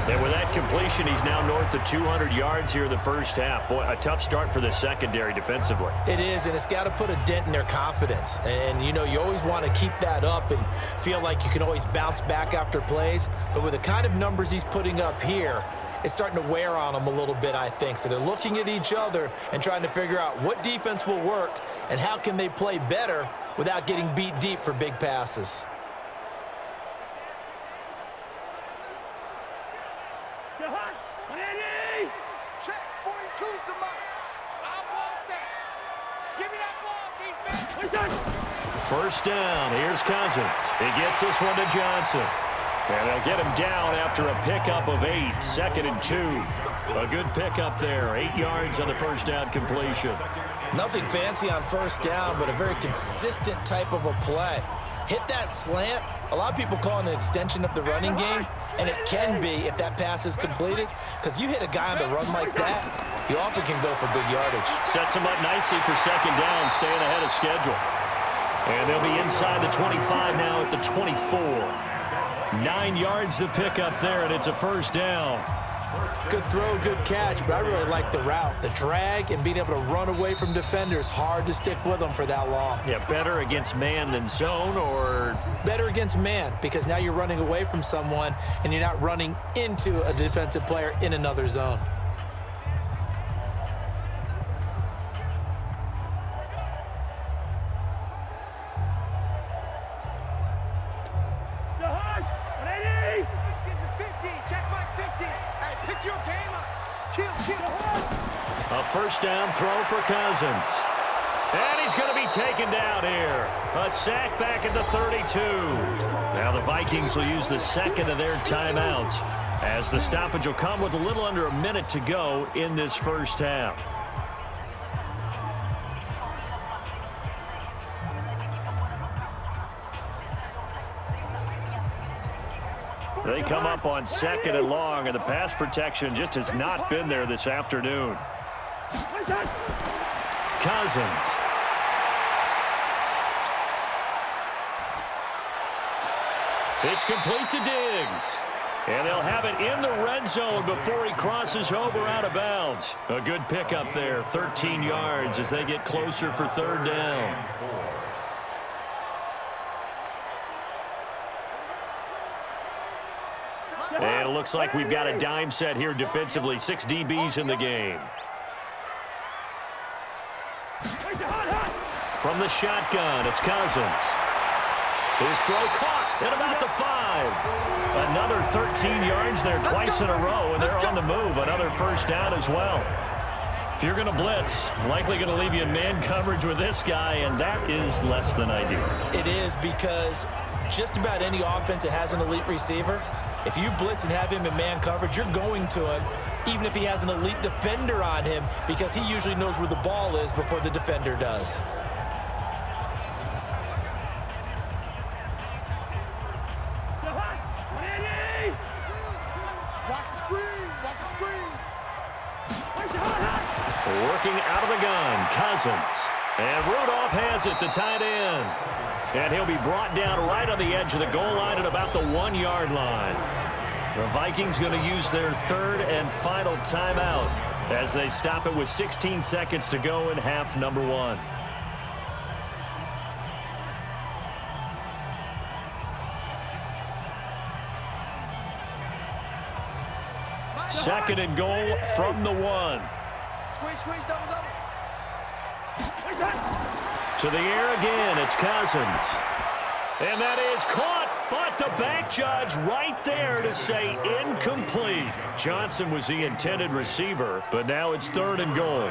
And with that completion, he's now north of 200 yards here in the first half. Boy, a tough start for the secondary defensively. It is, and it's got to put a dent in their confidence. And, you know, you always want to keep that up and feel like you can always bounce back after plays. But with the kind of numbers he's putting up here, it's starting to wear on them a little bit, I think. So they're looking at each other and trying to figure out what defense will work and how can they play better without getting beat deep for big passes. Check, 42's the mark. I want that. Give me that ball, defense. First down. Here's Cousins. He gets this one to Johnson. And they'll get him down after a pickup of 8. 2nd and 2. A good pickup there. 8 yards on the first down completion. Nothing fancy on first down, but a very consistent type of a play. Hit that slant. A lot of people call it an extension of the running game, and it can be if that pass is completed, because you hit a guy on the run like that, you often can go for big yardage. Sets him up nicely for 2nd down, staying ahead of schedule. And they'll be inside the 25 now at the 24. 9 yards to pick up there, and it's a first down. Good throw, good catch, but I really like the route. The drag and being able to run away from defenders, hard to stick with them for that long. Yeah, better against man than zone, or? Better against man, because now you're running away from someone and you're not running into a defensive player in another zone. A first down throw for Cousins. And he's going to be taken down here. A sack back at the 32. Now the Vikings will use the second of their timeouts, as the stoppage will come with a little under a minute to go in this first half. They come up on 2nd and long, and the pass protection just has not been there this afternoon. Cousins. It's complete to Diggs. And they'll have it in the red zone before he crosses over out of bounds. A good pickup there, 13 yards as they get closer for 3rd down. And it looks like we've got a dime set here defensively. 6 DBs in the game. From the shotgun, it's Cousins. His throw caught at about the 5. Another 13 yards there twice in a row, and they're on the move. Another first down as well. If you're going to blitz, likely going to leave you in man coverage with this guy, and that is less than ideal. It is, because just about any offense that has an elite receiver, if you blitz and have him in man coverage, you're going to him, even if he has an elite defender on him, because he usually knows where the ball is before the defender does. Working out of the gun, Cousins. And Rudolph has it, the tight end. And he'll be brought down right on the edge of the goal line at about the 1-yard line. The Vikings going to use their 3rd and final timeout as they stop it with 16 seconds to go in half number 1. Second and goal from the 1. Squeeze, double. To the air again, it's Cousins. And that is caught, but the back judge right there to say incomplete. Johnson was the intended receiver, but now it's 3rd and goal.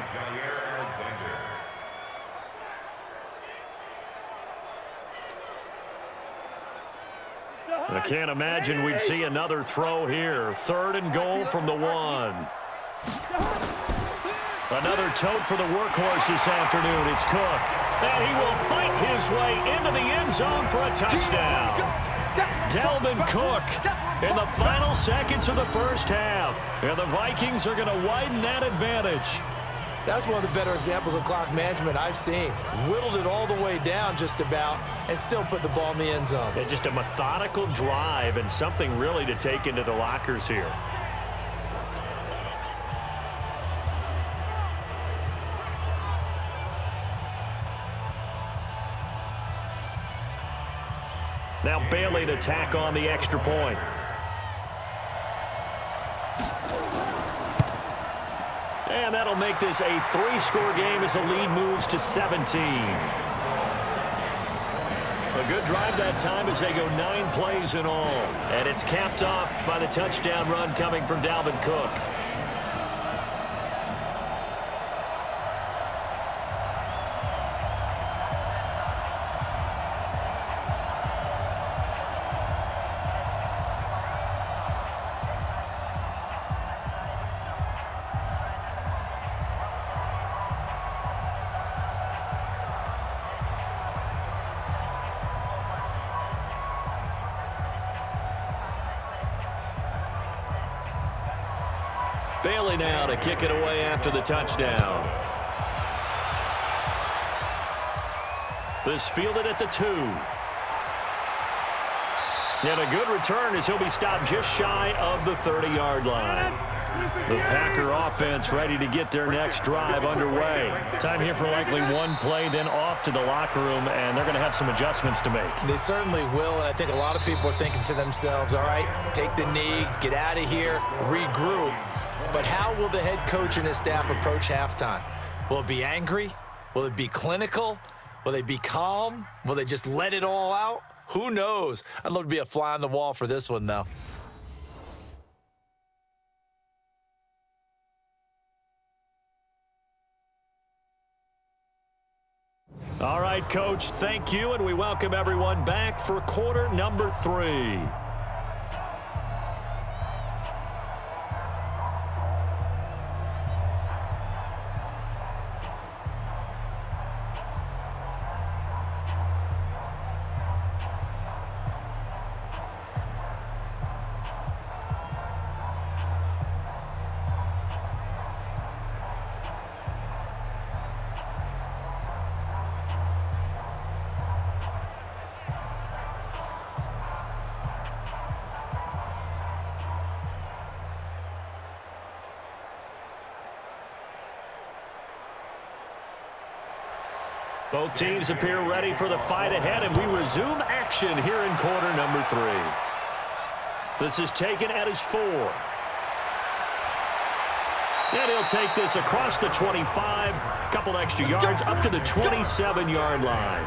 I can't imagine we'd see another throw here. 3rd and goal from the 1. Another tote for the workhorse this afternoon. It's Cook. And he will fight his way into the end zone for a touchdown. Dalvin Cook in the final seconds of the first half. And the Vikings are going to widen that advantage. That's one of the better examples of clock management I've seen. Whittled it all the way down just about and still put the ball in the end zone. Yeah, just a methodical drive and something really to take into the lockers here. Now Bailey to tack on the extra point. And that'll make this a 3-score game as the lead moves to 17. A good drive that time as they go 9 plays in all. And it's capped off by the touchdown run coming from Dalvin Cook. Bailey now to kick it away after the touchdown. This fielded at the 2. And a good return as he'll be stopped just shy of the 30-yard line. The Packer offense ready to get their next drive underway. Time here for likely one play, then off to the locker room, and they're going to have some adjustments to make. They certainly will, and I think a lot of people are thinking to themselves, all right, take the knee, get out of here, regroup. But how will the head coach and his staff approach halftime? Will it be angry? Will it be clinical? Will they be calm? Will they just let it all out? Who knows? I'd love to be a fly on the wall for this one, though. All right, Coach, thank you, and we welcome everyone back for quarter number 3. Both teams appear ready for the fight ahead, and we resume action here in quarter number 3. This is taken at his 4. And he'll take this across the 25, a couple extra yards, up to the 27-yard line.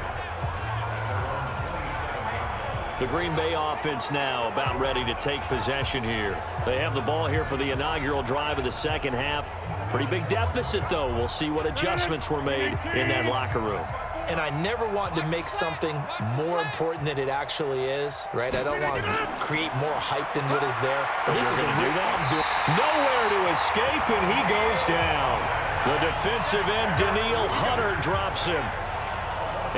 The Green Bay offense now about ready to take possession here. They have the ball here for the inaugural drive of the second half. Pretty big deficit, though. We'll see what adjustments were made in that locker room. And I never want to make something more important than it actually is, right? I don't want to create more hype than what is there. But this is a real nowhere to escape, and he goes down. The defensive end, Daniil Hunter, drops him.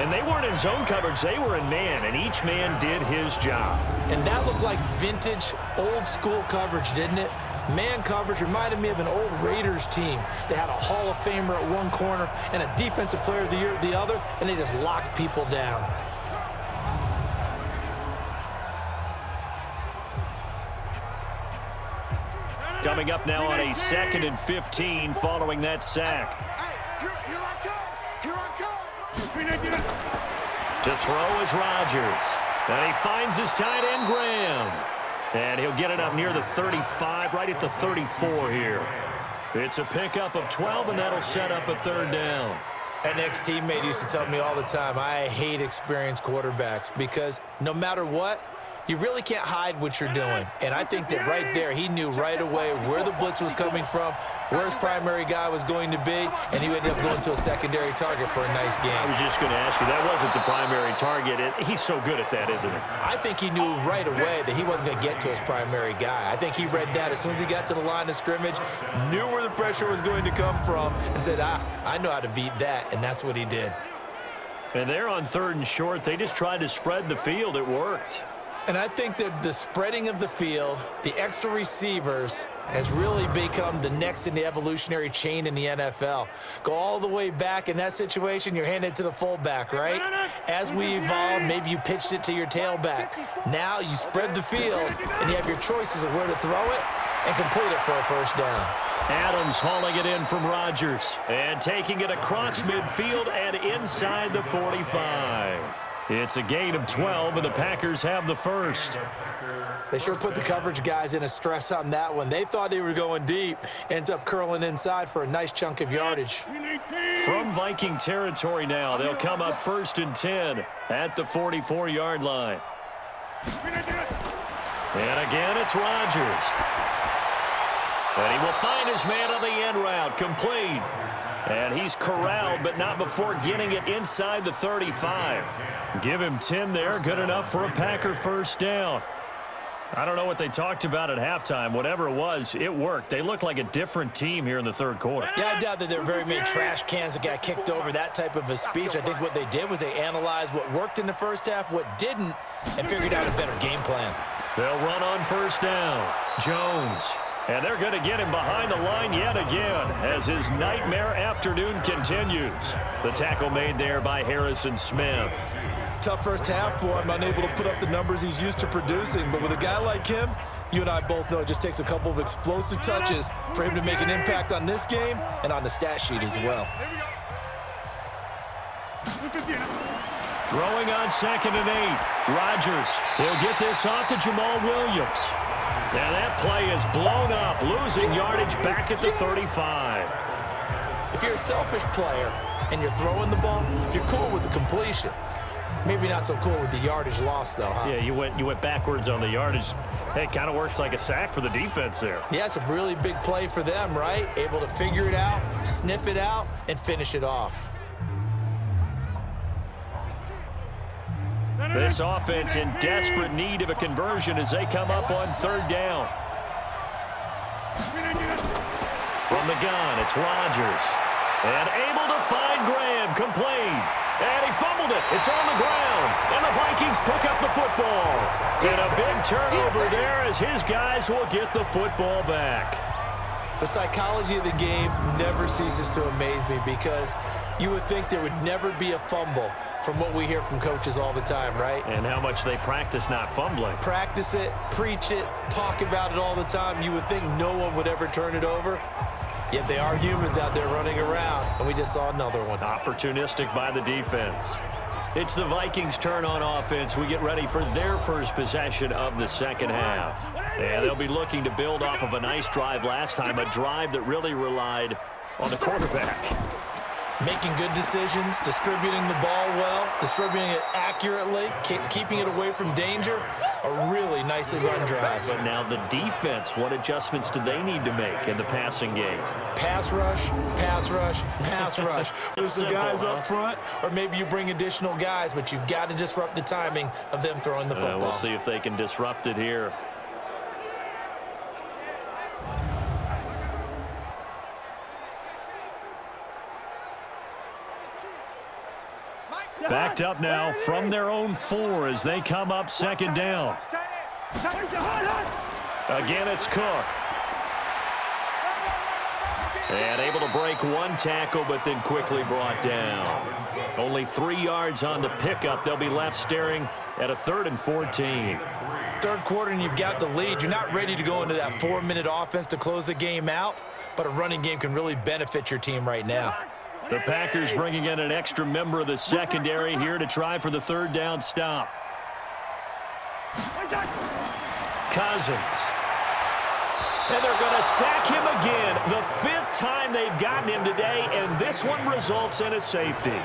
And they weren't in zone coverage. They were in man, and each man did his job. And that looked like vintage, old-school coverage, didn't it? Man coverage reminded me of an old Raiders team. They had a Hall of Famer at one corner and a Defensive Player of the Year at the other, and they just locked people down. Coming up now on a 2nd and 15 following that sack. Here I come. To throw is Rodgers. And he finds his tight end, Graham. And he'll get it up near the 35, right at the 34 here. It's a pickup of 12, and that'll set up a third down. An ex-teammate used to tell me all the time, I hate experienced quarterbacks because no matter what, you really can't hide what you're doing. And I think that right there, he knew right away where the blitz was coming from, where his primary guy was going to be, and he ended up going to a secondary target for a nice game. I was just going to ask you, that wasn't the primary target. He's so good at that, isn't he? I think he knew right away that he wasn't going to get to his primary guy. I think he read that as soon as he got to the line of scrimmage, knew where the pressure was going to come from, and said, I know how to beat that, and that's what he did. And they're on 3rd and short. They just tried to spread the field. It worked. And I think that the spreading of the field, the extra receivers, has really become the next in the evolutionary chain in the NFL. Go all the way back in that situation, you're handed it to the fullback, right? As we evolve, maybe you pitched it to your tailback. Now you spread the field, and you have your choices of where to throw it and complete it for a first down. Adams hauling it in from Rodgers and taking it across midfield and inside the 45. It's a gain of 12, and the Packers have the first. They sure put the coverage guys in a stress on that one. They thought they were going deep. Ends up curling inside for a nice chunk of yardage. From Viking territory now, they'll come up 1st and 10 at the 44-yard line. And again, it's Rodgers. And he will find his man on the end route, complete. And he's corralled, but not before getting it inside the 35. Give him 10 there, good enough for a Packer first down. I don't know what they talked about at halftime. Whatever it was, it worked. They look like a different team here in the 3rd quarter. Yeah, I doubt that there were very many trash cans that got kicked over, that type of a speech. I think what they did was they analyzed what worked in the first half, what didn't, and figured out a better game plan. They'll run on first down. Jones. And they're going to get him behind the line yet again as his nightmare afternoon continues. The tackle made there by Harrison Smith. Tough first half for him, unable to put up the numbers he's used to producing. But with a guy like him, you and I both know it just takes a couple of explosive touches for him to make an impact on this game and on the stat sheet as well. Throwing on 2nd and 8. Rodgers. He'll get this off to Jamal Williams. And that play is blown up, losing yardage back at the 35. If you're a selfish player and you're throwing the ball, you're cool with the completion. Maybe not so cool with the yardage loss, though, huh? Yeah, you went backwards on the yardage. Hey, it kind of works like a sack for the defense there. Yeah, it's a really big play for them, right? Able to figure it out, sniff it out, and finish it off. This offense in desperate need of a conversion as they come up on 3rd down. From the gun, it's Rodgers. And able to find Graham, complete. And he fumbled it. It's on the ground. And the Vikings pick up the football. And a big turnover there as his guys will get the football back. The psychology of the game never ceases to amaze me because you would think there would never be a fumble from what we hear from coaches all the time, right? And how much they practice not fumbling. Practice it, preach it, talk about it all the time. You would think no one would ever turn it over. Yet they are humans out there running around, and we just saw another one. Opportunistic by the defense. It's the Vikings' turn on offense. We get ready for their first possession of the 2nd half. And they'll be looking to build off of a nice drive last time, a drive that really relied on the quarterback. Making good decisions, distributing the ball well, distributing it accurately, keeping it away from danger. A really nicely run drive. But now the defense, what adjustments do they need to make in the passing game? Pass rush, pass rush, pass rush. There's the guys up front, or maybe you bring additional guys, but you've got to disrupt the timing of them throwing the football. We'll see if they can disrupt it here. Backed up now from their own 4 as they come up 2nd down. Again, it's Cook. And able to break one tackle, but then quickly brought down. Only 3 yards on the pickup. They'll be left staring at a 3rd and 14. 3rd quarter and you've got the lead. You're not ready to go into that 4-minute offense to close the game out, but a running game can really benefit your team right now. The Packers bringing in an extra member of the secondary here to try for the 3rd down stop. Cousins. And they're going to sack him again. The 5th time they've gotten him today, and this one results in a safety.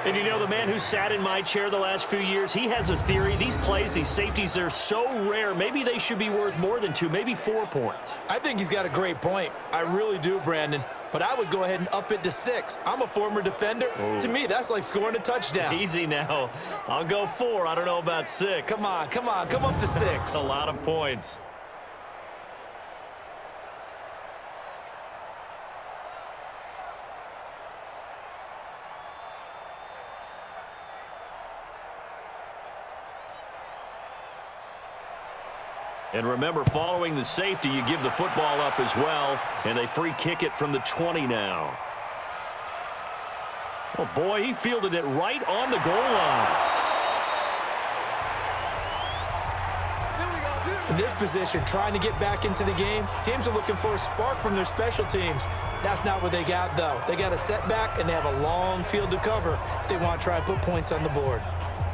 And you know, the man who sat in my chair the last few years, he has a theory. These plays, these safeties, they're so rare. Maybe they should be worth more than 2, maybe 4 points. I think he's got a great point. I really do, Brandon. But I would go ahead and up it to 6. I'm a former defender. Ooh. To me, that's like scoring a touchdown. Easy now. I'll go 4. I don't know about 6. Come on. Come up to 6. That's a lot of points. And remember, following the safety, you give the football up as well, and they free kick it from the 20 now. Oh, boy, he fielded it right on the goal line. In this position, trying to get back into the game, teams are looking for a spark from their special teams. That's not what they got, though. They got a setback, and they have a long field to cover if they want to try and put points on the board.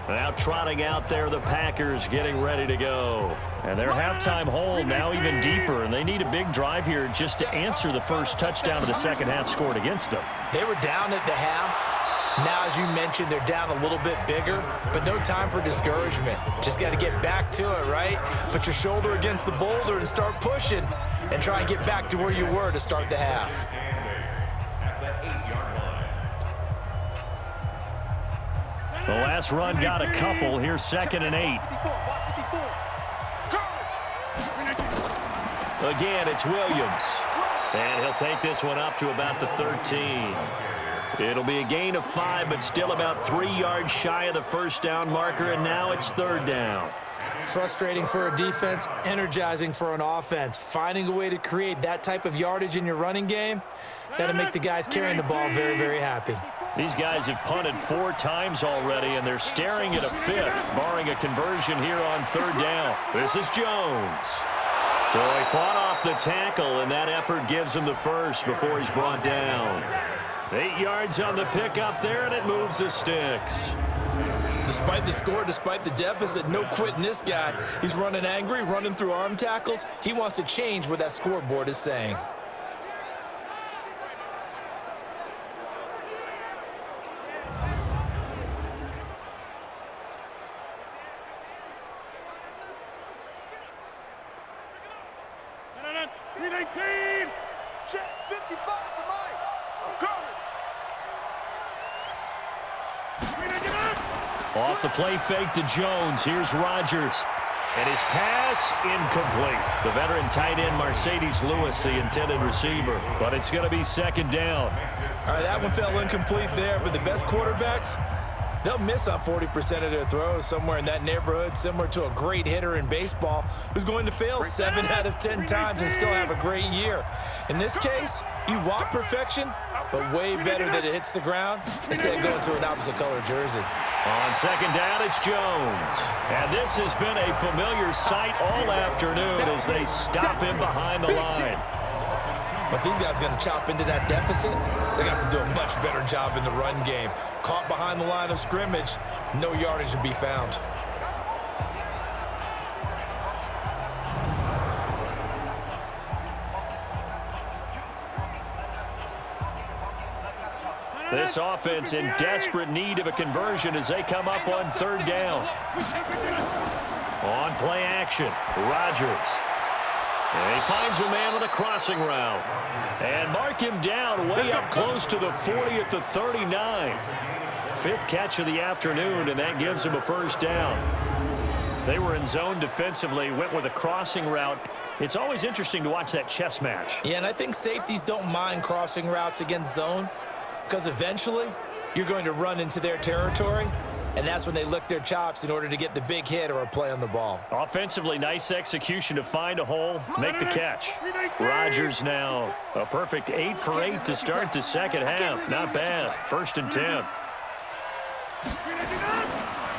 Now trotting out there, the Packers getting ready to go. And their halftime hole now even deeper, and they need a big drive here just to answer the first touchdown of the second half scored against them. They were down at the half. Now, as you mentioned, they're down a little bit bigger, but no time for discouragement. Just got to get back to it, right? Put your shoulder against the boulder and start pushing and try and get back to where you were to start the half. The last run got a couple. Here's 2nd and 8. Again, it's Williams. And he'll take this one up to about the 13. It'll be a gain of 5, but still about 3 yards shy of the first down marker, and now it's 3rd down. Frustrating for a defense, energizing for an offense. Finding a way to create that type of yardage in your running game, that'll make the guys carrying the ball very, very happy. These guys have punted 4 times already, and they're staring at a 5th, barring a conversion here on 3rd down. This is Jones. So he fought off the tackle, and that effort gives him the first before he's brought down. 8 yards on the pickup there, and it moves the sticks. Despite the score, despite the deficit, no quitting this guy. He's running angry, running through arm tackles. He wants to change what that scoreboard is saying. Check 55 to Mike. I'm coming. Off the play fake to Jones. Here's Rodgers. And his pass incomplete. The veteran tight end Mercedes Lewis, the intended receiver. But it's going to be 2nd down. All right, that one fell incomplete there, but the best quarterbacks, they'll miss on 40% of their throws, somewhere in that neighborhood, similar to a great hitter in baseball who's going to fail 7 out of 10 times and still have a great year. In this case, you want perfection, but way better that it hits the ground instead of going to an opposite color jersey. On 2nd down, it's Jones. And this has been a familiar sight all afternoon as they stop him behind the line. But these guys are going to chop into that deficit. They got to do a much better job in the run game. Caught behind the line of scrimmage, no yardage to be found. This offense in desperate need of a conversion as they come up on 3rd down. On play action, Rodgers. And he finds a man on a crossing route. And mark him down way up close to the 40 at the 39. 5th catch of the afternoon, and that gives him a 1st down. They were in zone defensively, went with a crossing route. It's always interesting to watch that chess match. Yeah, and I think safeties don't mind crossing routes against zone because eventually you're going to run into their territory, and that's when they lick their chops in order to get the big hit or a play on the ball. Offensively, nice execution to find a hole, make the catch. Rodgers now a perfect 8 for 8 to start the second half. Not bad. 1st and 10.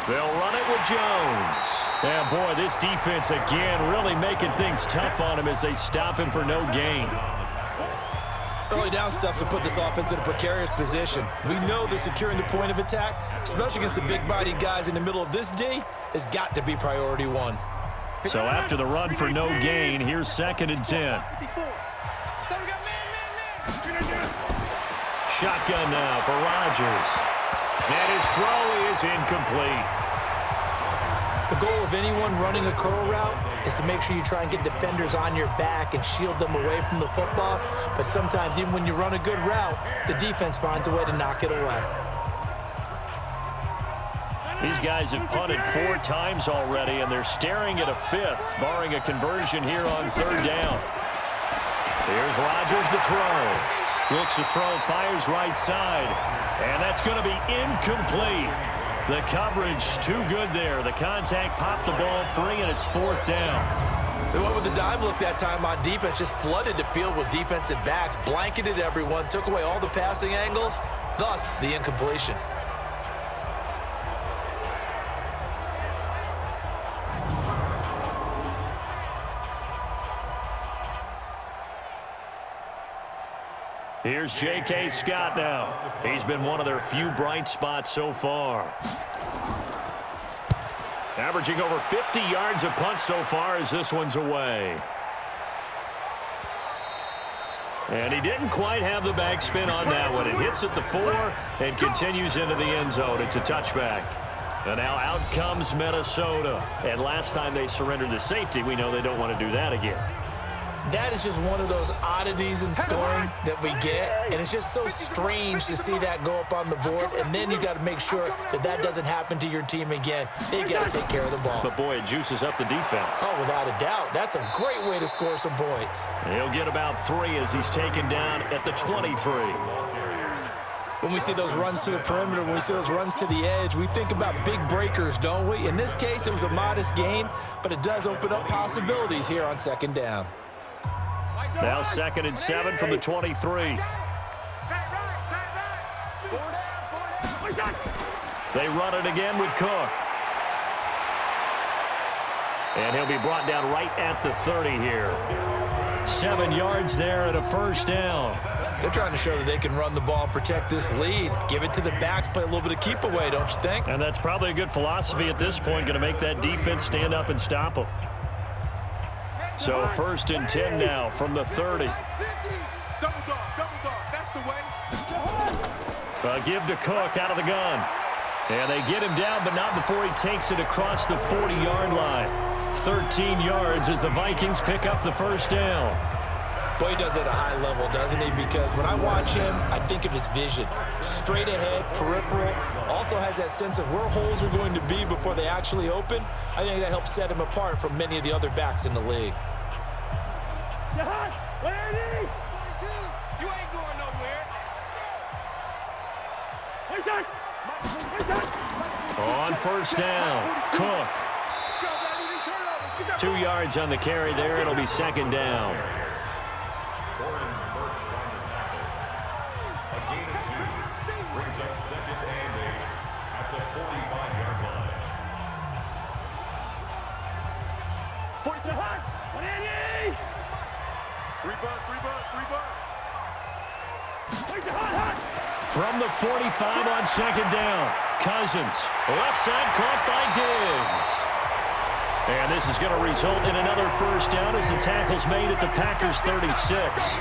They'll run it with Jones. Yeah, boy, this defense again really making things tough on him as they stop him for no gain. Early down stuff to put this offense in a precarious position. We know that securing the point of attack, especially against the big-bodied guys in the middle of this D, has got to be priority 1. So after the run for no gain, here's 2nd and 10. Shotgun now for Rodgers. And his throw is incomplete. The goal of anyone running a curl route is to make sure you try and get defenders on your back and shield them away from the football. But sometimes, even when you run a good route, the defense finds a way to knock it away. These guys have punted 4 times already, and they're staring at a 5th, barring a conversion here on 3rd down. Here's Rodgers to throw. Looks to throw, fires right side. And that's going to be incomplete. The coverage too good there. The contact popped the ball free, and it's 4th down. They went with the dime look that time on defense, just flooded the field with defensive backs, blanketed everyone, took away all the passing angles, thus the incompletion. Here's J.K. Scott now. He's been one of their few bright spots so far. Averaging over 50 yards a punt so far as this one's away. And he didn't quite have the backspin on that one. It hits at the 4 and continues into the end zone. It's a touchback. And now out comes Minnesota. And last time they surrendered the safety, we know they don't want to do that again. That is just one of those oddities in scoring that we get, and it's just so strange to see that go up on the board, and then you got to make sure that that doesn't happen to your team again. They got to take care of the ball. But boy, it juices up the defense. Oh, without a doubt. That's a great way to score some points. He'll get about 3 as he's taken down at the 23. When we see those runs to the perimeter, when we see those runs to the edge, we think about big breakers, don't we? In this case, it was a modest gain, but it does open up possibilities here on 2nd down. Now 2nd and 7 from the 23. They run it again with Cook. And he'll be brought down right at the 30 here. 7 yards there and a 1st down. They're trying to show that they can run the ball and protect this lead. Give it to the backs, play a little bit of keep away, don't you think? And that's probably a good philosophy at this point, going to make that defense stand up and stop them. So 1st and 10 now from the 30. A give to Cook out of the gun. And they get him down, but not before he takes it across the 40-yard line. 13 yards as the Vikings pick up the 1st down. Boy, he does it at a high level, doesn't he? Because when I watch him, I think of his vision. Straight ahead, peripheral. Also has that sense of where holes are going to be before they actually open. I think that helps set him apart from many of the other backs in the league. On 1st down, Cook. 2 yards on the carry there. It'll be 2nd down. From the 45 on 2nd down, Cousins, left side caught by Diggs. And this is going to result in another 1st down as the tackle's made at the Packers' 36.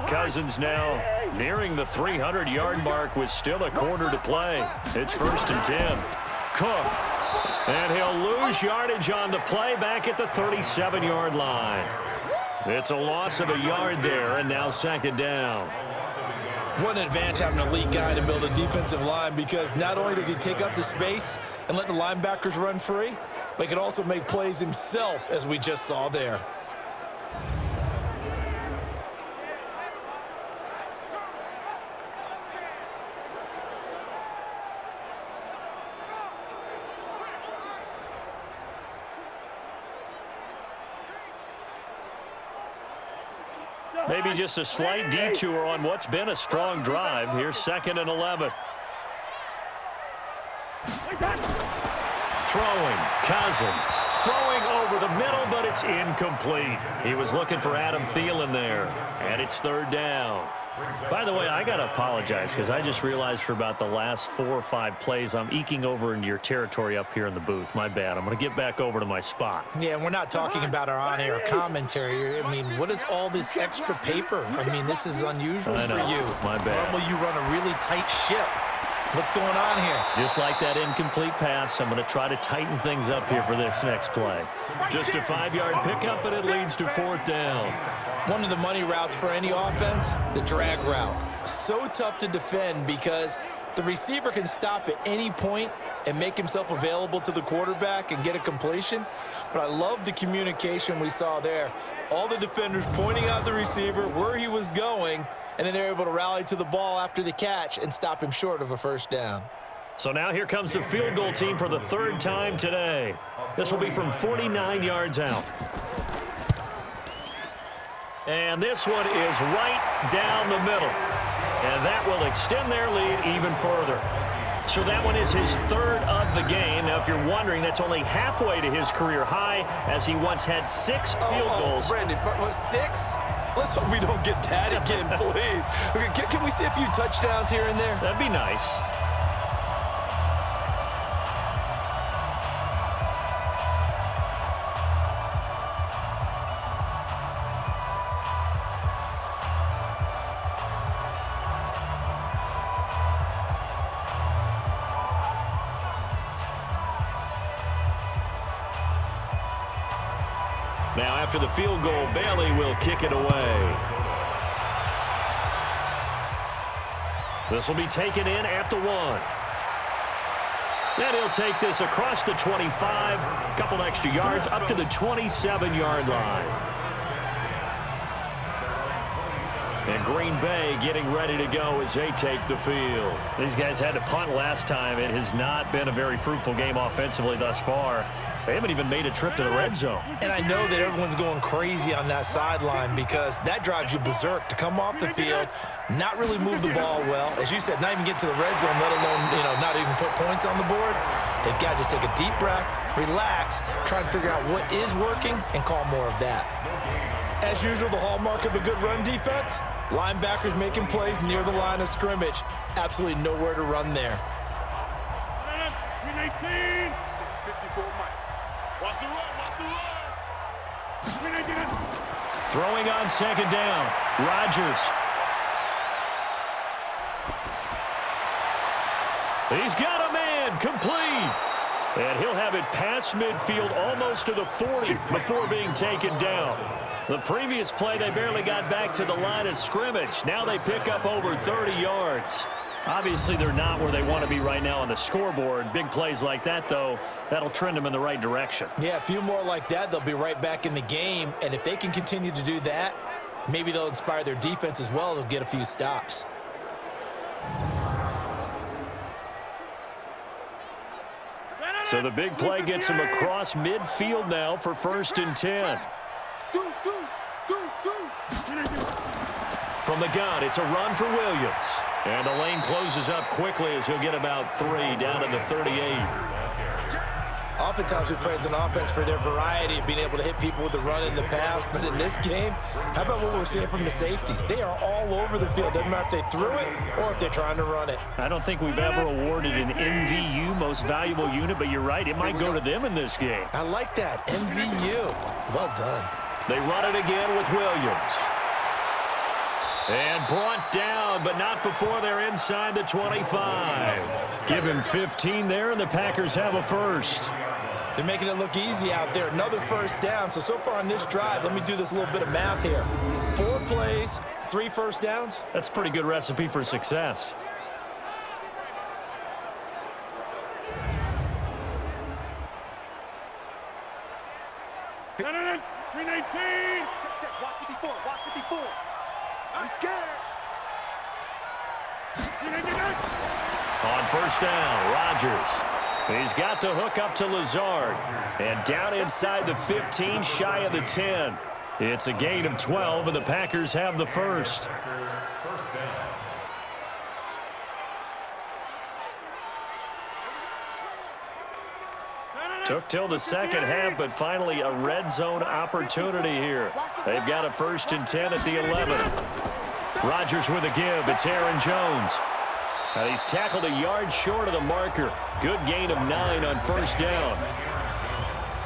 Cousins now nearing the 300-yard mark with still a quarter to play. It's 1st and 10. Cook. And he'll lose yardage on the play back at the 37-yard line. It's a loss of a yard there, and now 2nd down. What an advantage having an elite guy to build a defensive line, because not only does he take up the space and let the linebackers run free, but he can also make plays himself, as we just saw there. Maybe just a slight detour on what's been a strong drive. Here's 2nd and 11. Throwing, Cousins. Throwing over the middle, but it's incomplete. He was looking for Adam Thielen there, and it's 3rd down. By the way, I got to apologize because I just realized for about the last 4 or 5 plays, I'm eking over into your territory up here in the booth. My bad. I'm going to get back over to my spot. Yeah, we're not talking about our on-air commentary. I mean, what is all this extra paper? I mean, this is unusual for you. My bad. Normally you run a really tight ship. What's going on here? Just like that incomplete pass, I'm going to try to tighten things up here for this next play. Just a 5-yard pickup, and it leads to 4th down. One of the money routes for any offense, the drag route. So tough to defend because the receiver can stop at any point and make himself available to the quarterback and get a completion. But I love the communication we saw there. All the defenders pointing out the receiver, where he was going, and then they're able to rally to the ball after the catch and stop him short of a 1st down. So now here comes the field goal team for the 3rd time today. This will be from 49 yards out. And this one is right down the middle. And that will extend their lead even further. So that one is his 3rd of the game. Now, if you're wondering, that's only halfway to his career high, as he once had 6 field goals. Brandon, but 6? Let's hope we don't get that again, please. Okay, can we see a few touchdowns here and there? That'd be nice. Now, after the field goal, Bailey will kick it away. This will be taken in at the 1. And he'll take this across the 25, a couple extra yards, up to the 27-yard line. And Green Bay getting ready to go as they take the field. These guys had to punt last time. It has not been a very fruitful game offensively thus far. They haven't even made a trip to the red zone. And I know that everyone's going crazy on that sideline because that drives you berserk to come off the field, not really move the ball well. As you said, not even get to the red zone, let alone, not even put points on the board. They've got to just take a deep breath, relax, try and figure out what is working and call more of that. As usual, the hallmark of a good run defense, linebackers making plays near the line of scrimmage. Absolutely nowhere to run there. 54 Mike. Watch the run, watch the run. Throwing on 2nd down, Rodgers. He's got a man, complete. And he'll have it past midfield almost to the 40 before being taken down. The previous play, they barely got back to the line of scrimmage. Now they pick up over 30 yards. Obviously, they're not where they want to be right now on the scoreboard. Big plays like that, though, that'll trend them in the right direction. Yeah, a few more like that, they'll be right back in the game. And if they can continue to do that, maybe they'll inspire their defense as well. They'll get a few stops. So the big play gets him across midfield now for 1st and 10. From the gun, it's a run for Williams. And the lane closes up quickly as he'll get about 3 down to the 38. Oftentimes we praise an offense for their variety of being able to hit people with the run in the pass. But in this game, how about what we're seeing from the safeties? They are all over the field. Doesn't matter if they threw it or if they're trying to run it. I don't think we've ever awarded an MVU, most valuable unit, but you're right, it might go to them in this game. I like that, MVU. Well done. They run it again with Williams. And brought down, but not before they're inside the 25. Give him 15 there, and the Packers have a first. They're making it look easy out there. Another 1st down. So far on this drive, let me do this little bit of math here. 4 plays, 3 1st downs. That's a pretty good recipe for success. Check. Watch 54. Watch 54. I'm scared. On 1st down, Rodgers. He's got the hook up to Lazard. And down inside the 15, shy of the 10. It's a gain of 12, and the Packers have the first. Took till the second half, but finally a red zone opportunity here. They've got a 1st and 10 at the 11. Rodgers with a give. It's Aaron Jones. And he's tackled a yard short of the marker. Good gain of 9 on 1st down.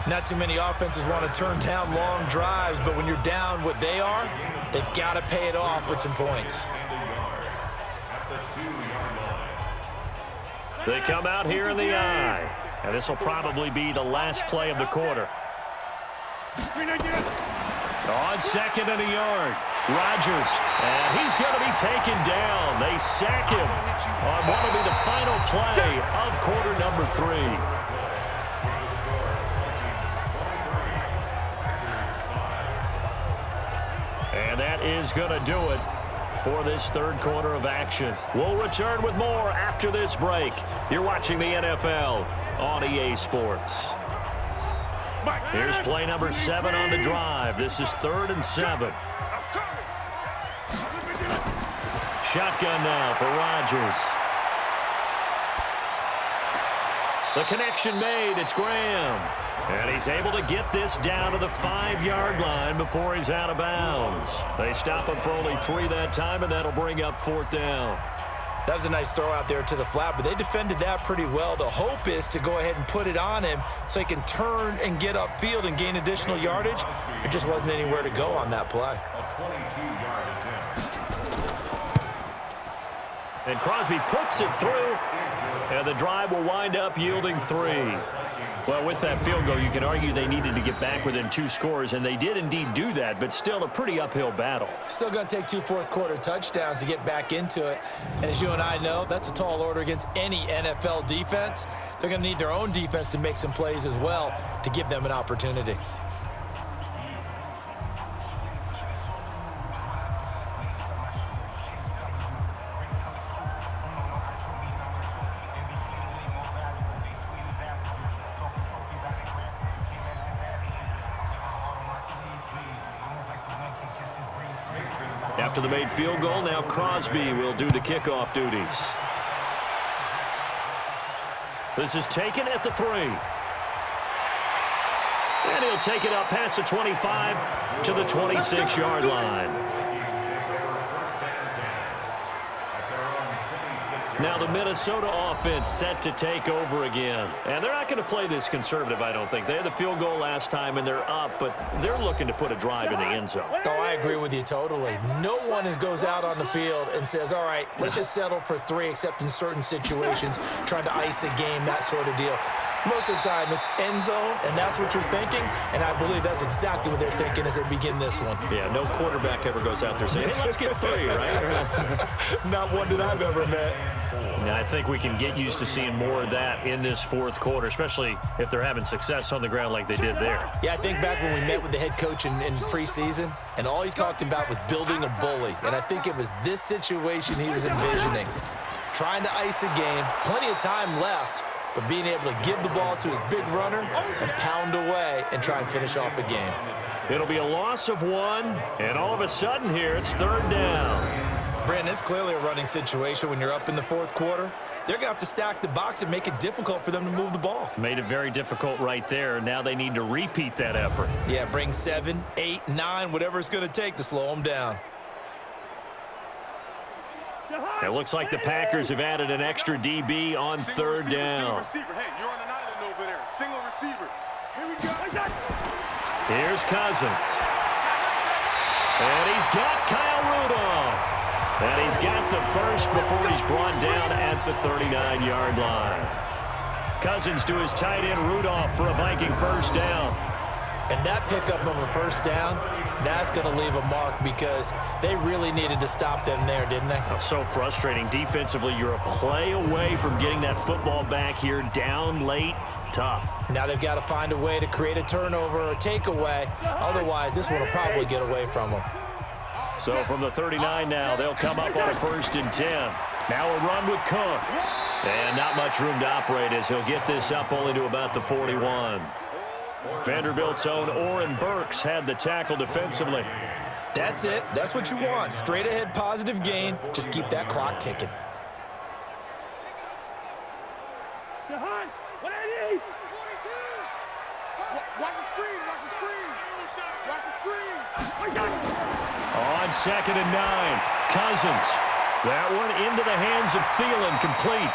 Not too many offenses want to turn down long drives, but when you're down what they are, they've got to pay it off with some points. They come out here in the eye. And this will probably be the last play of the quarter. On 2nd and a yard. Rodgers. And he's going to be taken down. They sack him on what will be the final play of quarter number 3. And that is going to do it for this 3rd quarter of action. We'll return with more after this break. You're watching the NFL on EA Sports. Here's play number 7 on the drive. This is 3rd and 7. Shotgun now for Rodgers. The connection made. It's Graham. And he's able to get this down to the 5-yard line before he's out of bounds. They stop him for only 3 that time, and that'll bring up 4th down. That was a nice throw out there to the flat, but they defended that pretty well. The hope is to go ahead and put it on him so he can turn and get upfield and gain additional yardage. There just wasn't anywhere to go on that play. And Crosby puts it through, and the drive will wind up yielding 3. Well, with that field goal, you can argue they needed to get back within 2 scores, and they did indeed do that, but still a pretty uphill battle. Still going to take 2 fourth-quarter touchdowns to get back into it. And as you and I know, that's a tall order against any NFL defense. They're going to need their own defense to make some plays as well to give them an opportunity. After the made field goal, now Crosby will do the kickoff duties. This is taken at the 3. And he'll take it up past the 25 to the 26-yard line. Now the Minnesota offense set to take over again. And they're not going to play this conservative, I don't think. They had the field goal last time, and they're up, but they're looking to put a drive in the end zone. Oh, I agree with you totally. No one goes out on the field and says, all right, let's just settle for 3, except in certain situations, trying to ice a game, that sort of deal. Most of the time, it's end zone, and that's what you're thinking, and I believe that's exactly what they're thinking as they begin this one. Yeah, no quarterback ever goes out there saying, hey, let's get 3, right? Not one that I've ever met. Now, I think we can get used to seeing more of that in this 4th quarter, especially if they're having success on the ground like they did there. Yeah, I think back when we met with the head coach in preseason, and all he talked about was building a bully, and I think it was this situation he was envisioning. Trying to ice a game, plenty of time left, but being able to give the ball to his big runner and pound away and try and finish off a game. It'll be a loss of 1, and all of a sudden here, it's 3rd down. Brandon, it's clearly a running situation when you're up in the 4th quarter. They're going to have to stack the box and make it difficult for them to move the ball. Made it very difficult right there. Now they need to repeat that effort. Yeah, bring 7, 8, 9, whatever it's going to take to slow them down. It looks like the Packers have added an extra DB on 3rd down. Hey, you're on an island over there. Single receiver. Here we go. Here's Cousins. And he's got Kyle Rudolph. And he's got the first before he's brought down at the 39-yard line. Cousins to his tight end Rudolph for a Viking 1st down. And that pickup of a 1st down, that's going to leave a mark because they really needed to stop them there, didn't they? Oh, so frustrating. Defensively, you're a play away from getting that football back here down late. Tough. Now they've got to find a way to create a turnover or a takeaway. Otherwise, this one will probably get away from them. So from the 39 now, they'll come up on a 1st and 10. Now a run with Cook. And not much room to operate as he'll get this up only to about the 41. Vanderbilt's own Oren Burks had the tackle defensively. That's it. That's what you want. Straight ahead positive gain. Just keep that clock ticking. Watch the screen. Watch the screen. Watch the screen. On 2nd and 9, Cousins. That one into the hands of Thielen, complete.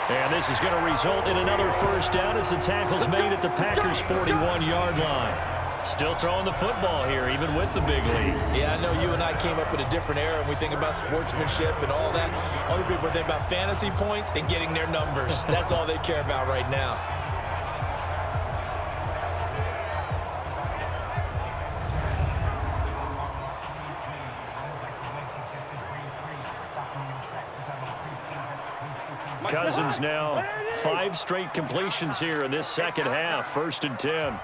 And this is going to result in another first down as the tackle's made at the Packers' 41-yard line. Still throwing the football here, even with the big lead. Yeah, I know you and I came up in a different era, and we think about sportsmanship and all that. Other people think about fantasy points and getting their numbers. That's all they care about right now. Cousins now 5 straight completions here in this second half. 1st and 10.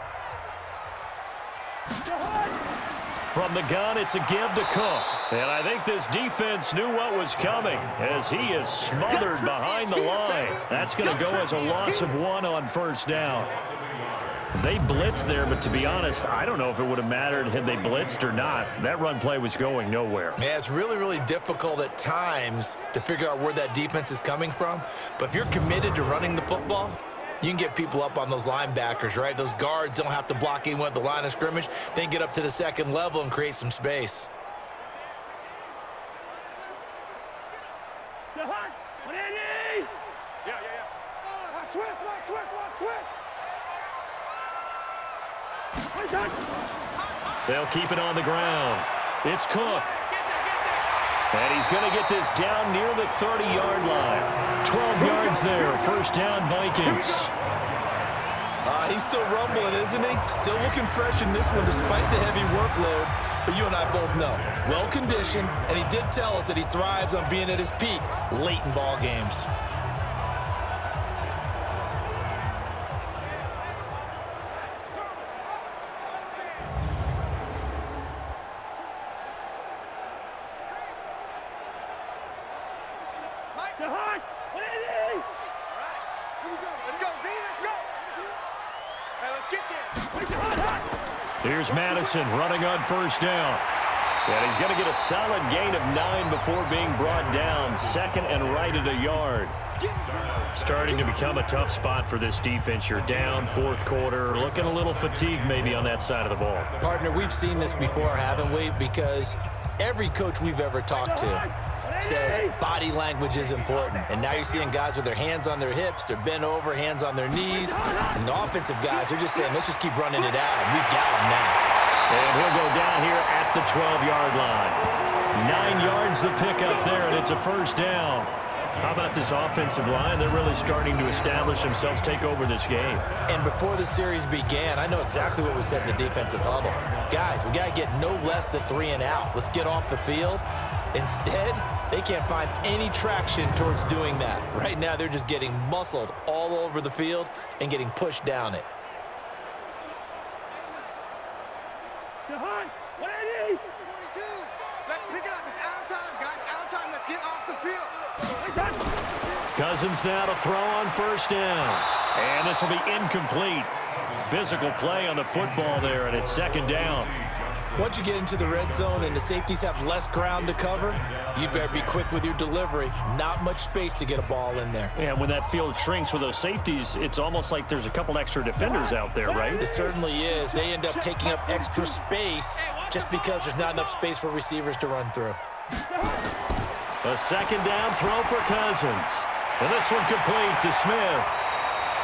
From the gun, it's a give to Cook. And I think this defense knew what was coming as he is smothered behind the line. That's going to go as a loss of 1 on 1st down. They blitzed there, but to be honest, I don't know if it would have mattered had they blitzed or not. That run play was going nowhere. Yeah, it's really, really difficult at times to figure out where that defense is coming from. But if you're committed to running the football, you can get people up on those linebackers, right? Those guards don't have to block anyone at the line of scrimmage. They can get up to the 2nd level and create some space. They'll keep it on the ground. It's Cook. And he's going to get this down near the 30-yard line. 12 yards there. 1st down, Vikings. He's still rumbling, isn't he? Still looking fresh in this one despite the heavy workload. But you and I both know, well-conditioned, and he did tell us that he thrives on being at his peak late in ball games. Here's Madison running on 1st down. And he's going to get a solid gain of 9 before being brought down. 2nd and right at a yard. Starting to become a tough spot for this defense. You're down 4th quarter. Looking a little fatigued maybe on that side of the ball. Partner, we've seen this before, haven't we? Because every coach we've ever talked to says body language is important. And now you're seeing guys with their hands on their hips, they're bent over, hands on their knees. And the offensive guys are just saying, let's just keep running it out. We've got them now. And he'll go down here at the 12-yard line. 9 yards the pickup there, and it's a 1st down. How about this offensive line? They're really starting to establish themselves, take over this game. And before the series began, I know exactly what was said in the defensive huddle. Guys, we got to get no less than 3 and out. Let's get off the field. Instead, they can't find any traction towards doing that. Right now, they're just getting muscled all over the field and getting pushed down it. Let's pick it up. It's out of time, guys. Out of time. Let's get off the field. Cousins now to throw on 1st down. And this will be incomplete. Physical play on the football there, and it's 2nd down. Once you get into the red zone and the safeties have less ground to cover, you better be quick with your delivery. Not much space to get a ball in there. And when that field shrinks with those safeties, it's almost like there's a couple extra defenders out there, right? It certainly is. They end up taking up extra space just because there's not enough space for receivers to run through. A 2nd down throw for Cousins. And this one complete to Smith.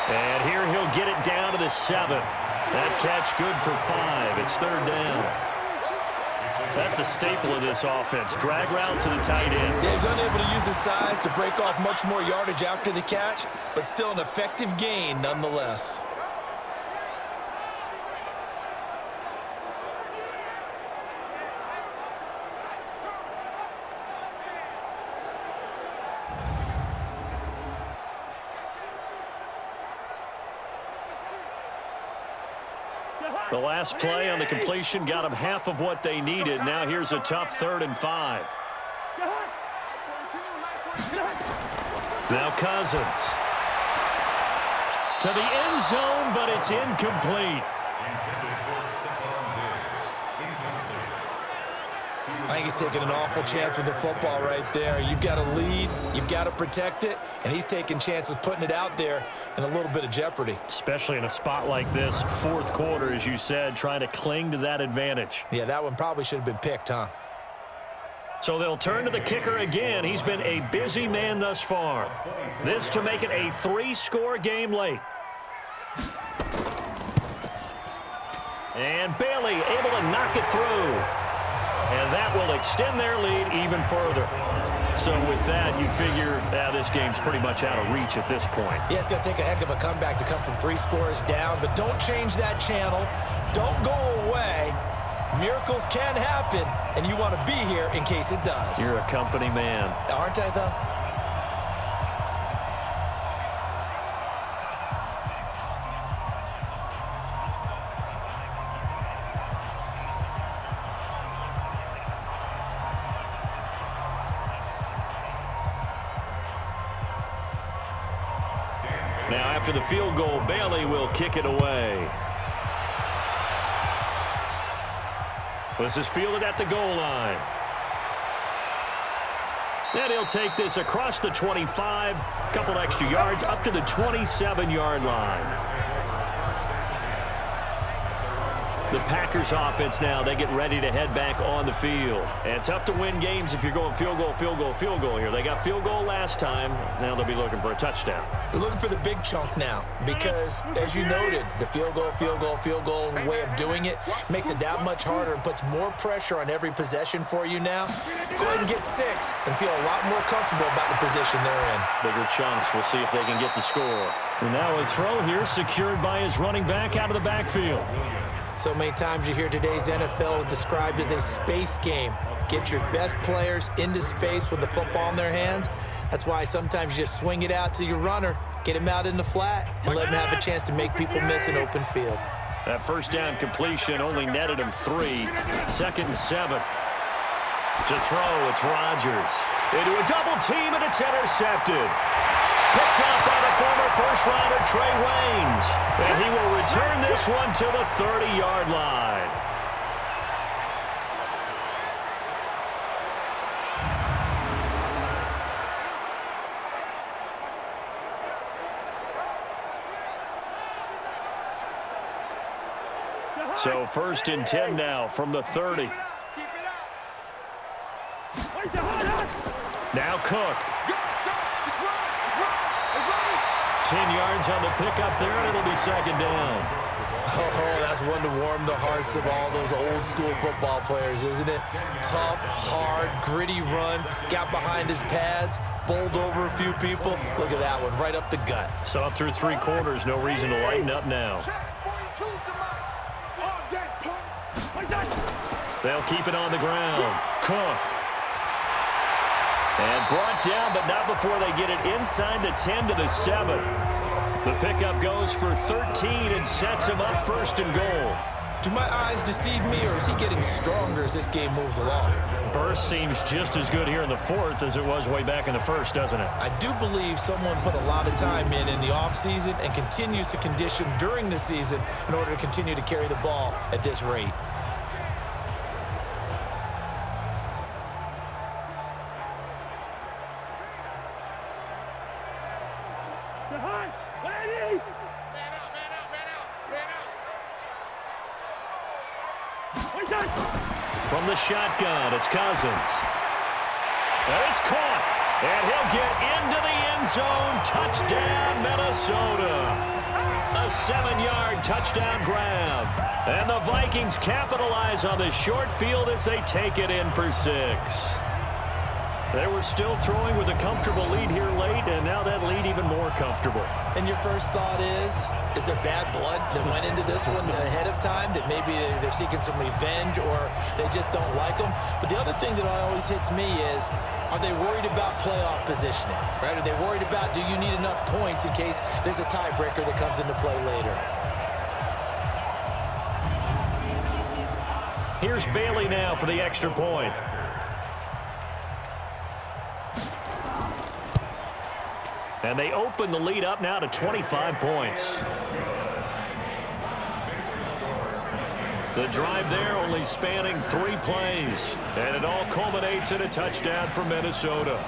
And here he'll get it down to the 7. That catch good for 5. It's 3rd down. That's a staple of this offense. Drag route to the tight end. Yeah, he's unable to use his size to break off much more yardage after the catch, but still an effective gain nonetheless. The last play on the completion got them half of what they needed. Now here's a tough 3rd and 5. Now Cousins. To the end zone, but it's incomplete. I think he's taking an awful chance with the football right there. You've got to lead, you've got to protect it, and he's taking chances putting it out there in a little bit of jeopardy. Especially in a spot like this, fourth quarter, as you said, trying to cling to that advantage. Yeah, that one probably should have been picked, huh? So they'll turn to the kicker again. He's been a busy man thus far. This to make it a 3-score game late. And Bailey able to knock it through. And that will extend their lead even further. So with that, you figure this game's pretty much out of reach at this point. Yeah, it's going to take a heck of a comeback to come from 3 scores down, but don't change that channel. Don't go away. Miracles can happen, and you want to be here in case it does. You're a company man. Aren't I, though? Now, after the field goal, Bailey will kick it away. This is fielded at the goal line. And he'll take this across the 25, a couple extra yards, up to the 27-yard line. The Packers offense now, they get ready to head back on the field. And tough to win games if you're going field goal, field goal, field goal here. They got field goal last time. Now they'll be looking for a touchdown. They're looking for the big chunk now because, as you noted, the field goal way of doing it makes it that much harder and puts more pressure on every possession for you now. Go ahead and get 6 and feel a lot more comfortable about the position they're in. Bigger chunks. We'll see if they can get the score. And now a throw here secured by his running back out of the backfield. So many times you hear today's NFL described as a space game. Get your best players into space with the football in their hands. That's why sometimes you just swing it out to your runner, get him out in the flat, and let him have a chance to make people miss an open field. That first down completion only netted him 3. 2nd and 7. To throw, it's Rodgers. Into a double team, and it's intercepted. Picked up by the former first-rounder Trey Waynes. And he will return this one to the 30-yard line. So 1st and 10 now from the 30. Now Cook. 10 yards on the pickup there, and it'll be 2nd down. Oh, that's one to warm the hearts of all those old school football players, isn't it? Tough, hard, gritty run, got behind his pads, bowled over a few people. Look at that one, right up the gut. So up through 3 quarters, no reason to lighten up now. They'll keep it on the ground. Cook. And brought down, but not before they get it inside the 10 to the 7. The pickup goes for 13 and sets him up 1st and goal. Do my eyes deceive me, or is he getting stronger as this game moves along? Burst seems just as good here in the 4th as it was way back in the 1st, doesn't it? I do believe someone put a lot of time in the offseason and continues to condition during the season in order to continue to carry the ball at this rate. From the shotgun, it's Cousins. And it's caught. And he'll get into the end zone. Touchdown, Minnesota. A 7-yard touchdown grab. And the Vikings capitalize on this short field as they take it in for 6. They were still throwing with a comfortable lead here late, and now that lead even more comfortable. And your first thought is there bad blood that went into this one ahead of time, that maybe they're seeking some revenge or they just don't like them? But the other thing that always hits me is, are they worried about playoff positioning? Right? Are they worried about, do you need enough points in case there's a tiebreaker that comes into play later? Here's Bailey now for the extra point. And they open the lead up now to 25 points. The drive there only spanning 3 plays. And it all culminates in a touchdown for Minnesota.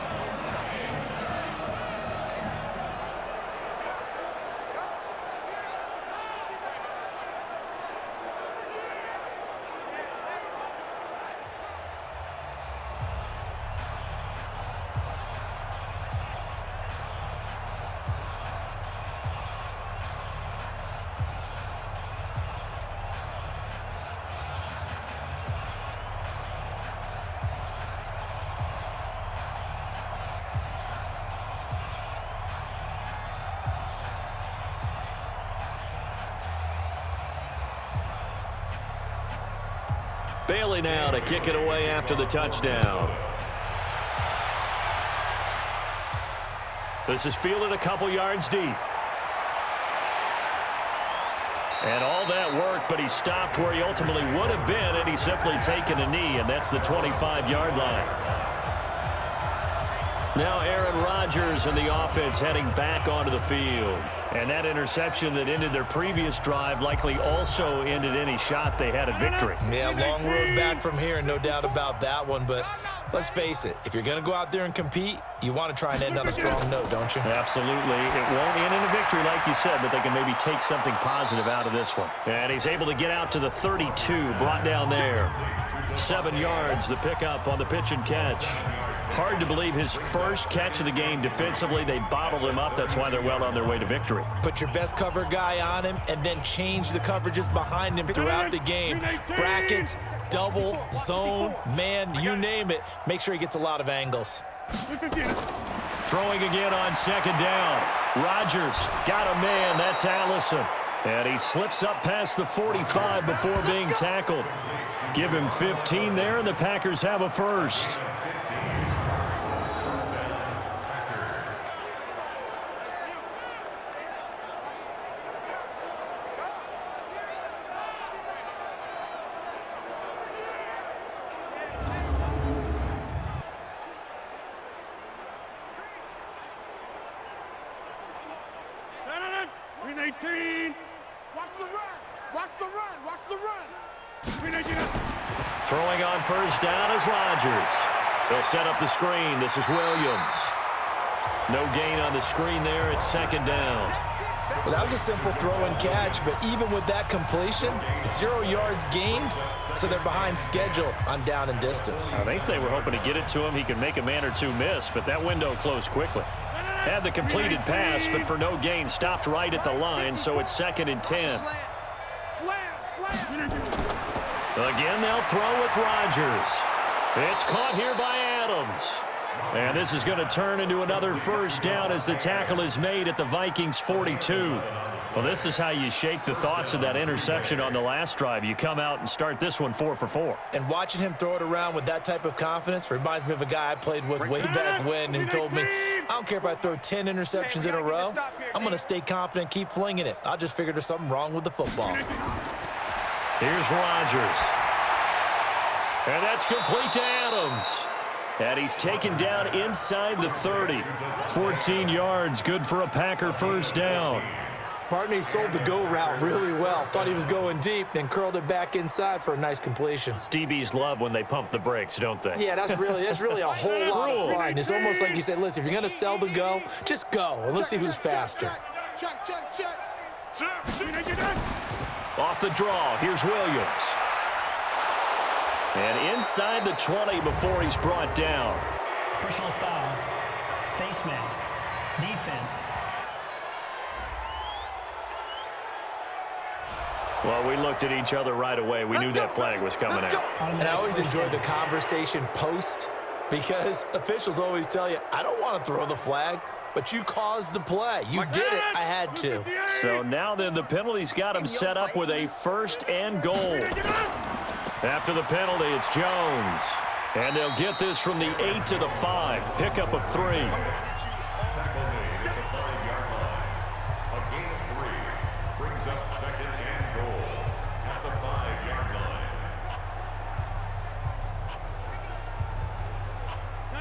Bailey now to kick it away after the touchdown. This is fielded a couple yards deep. And all that work, but he stopped where he ultimately would have been had he simply taken a knee, and that's the 25-yard line. Now Aaron Rodgers and the offense heading back onto the field. And that interception that ended their previous drive likely also ended any shot they had at victory. Yeah, long road back from here, no doubt about that one. But let's face it, if you're going to go out there and compete, you want to try and end on a strong note, don't you? Absolutely. It won't end in a victory like you said, but they can maybe take something positive out of this one. And he's able to get out to the 32, brought down there. 7 yards, the pickup on the pitch and catch. Hard to believe his first catch of the game defensively. They bottled him up. That's why they're well on their way to victory. Put your best cover guy on him and then change the coverages behind him throughout the game. Brackets, double, zone, man, you name it. Make sure he gets a lot of angles. Throwing again on second down. Rodgers got a man. That's Allison. And he slips up past the 45 before being tackled. Give him 15 there, and the Packers have a first. Throwing on first down is Rodgers. They'll set up the screen. This is Williams. No gain on the screen there at second down. Well, that was a simple throw and catch, but even with that completion, 0 yards gained, so they're behind schedule on down and distance. I think they were hoping to get it to him. He could make a man or two miss, but that window closed quickly. Had the completed pass, but for no gain, stopped right at the line, so it's 2nd and 10. Again, they'll throw with Rodgers. It's caught here by Adams. And this is going to turn into another first down as the tackle is made at the Vikings 42. Well, this is how you shake the thoughts of that interception on the last drive. You come out and start this one 4 for 4. And watching him throw it around with that type of confidence reminds me of a guy I played with way back when who told me, I don't care if I throw 10 interceptions in a row. I'm going to stay confident, keep flinging it. I just figured there's something wrong with the football. Here's Rodgers. And that's complete to Adams. And he's taken down inside the 30. 14 yards, good for a Packer first down. Partner, he sold the go route really well. Thought he was going deep, then curled it back inside for a nice completion. DBs love when they pump the brakes, don't they? Yeah, that's really a whole lot of fun. It's almost like you said, listen, if you're going to sell the go, just go, and let's see who's faster. Off the draw, here's Williams. And inside the 20 before he's brought down. Personal foul, face mask, defense. Well, we looked at each other right away. We knew that flag was coming out. And I always enjoy the conversation post because officials always tell you, I don't want to throw the flag, but you caused the play. You did it. I had to. So now then the penalty's got him set up with a 1st and goal. After the penalty, it's Jones. And they'll get this from the 8 to the 5. Pickup of 3.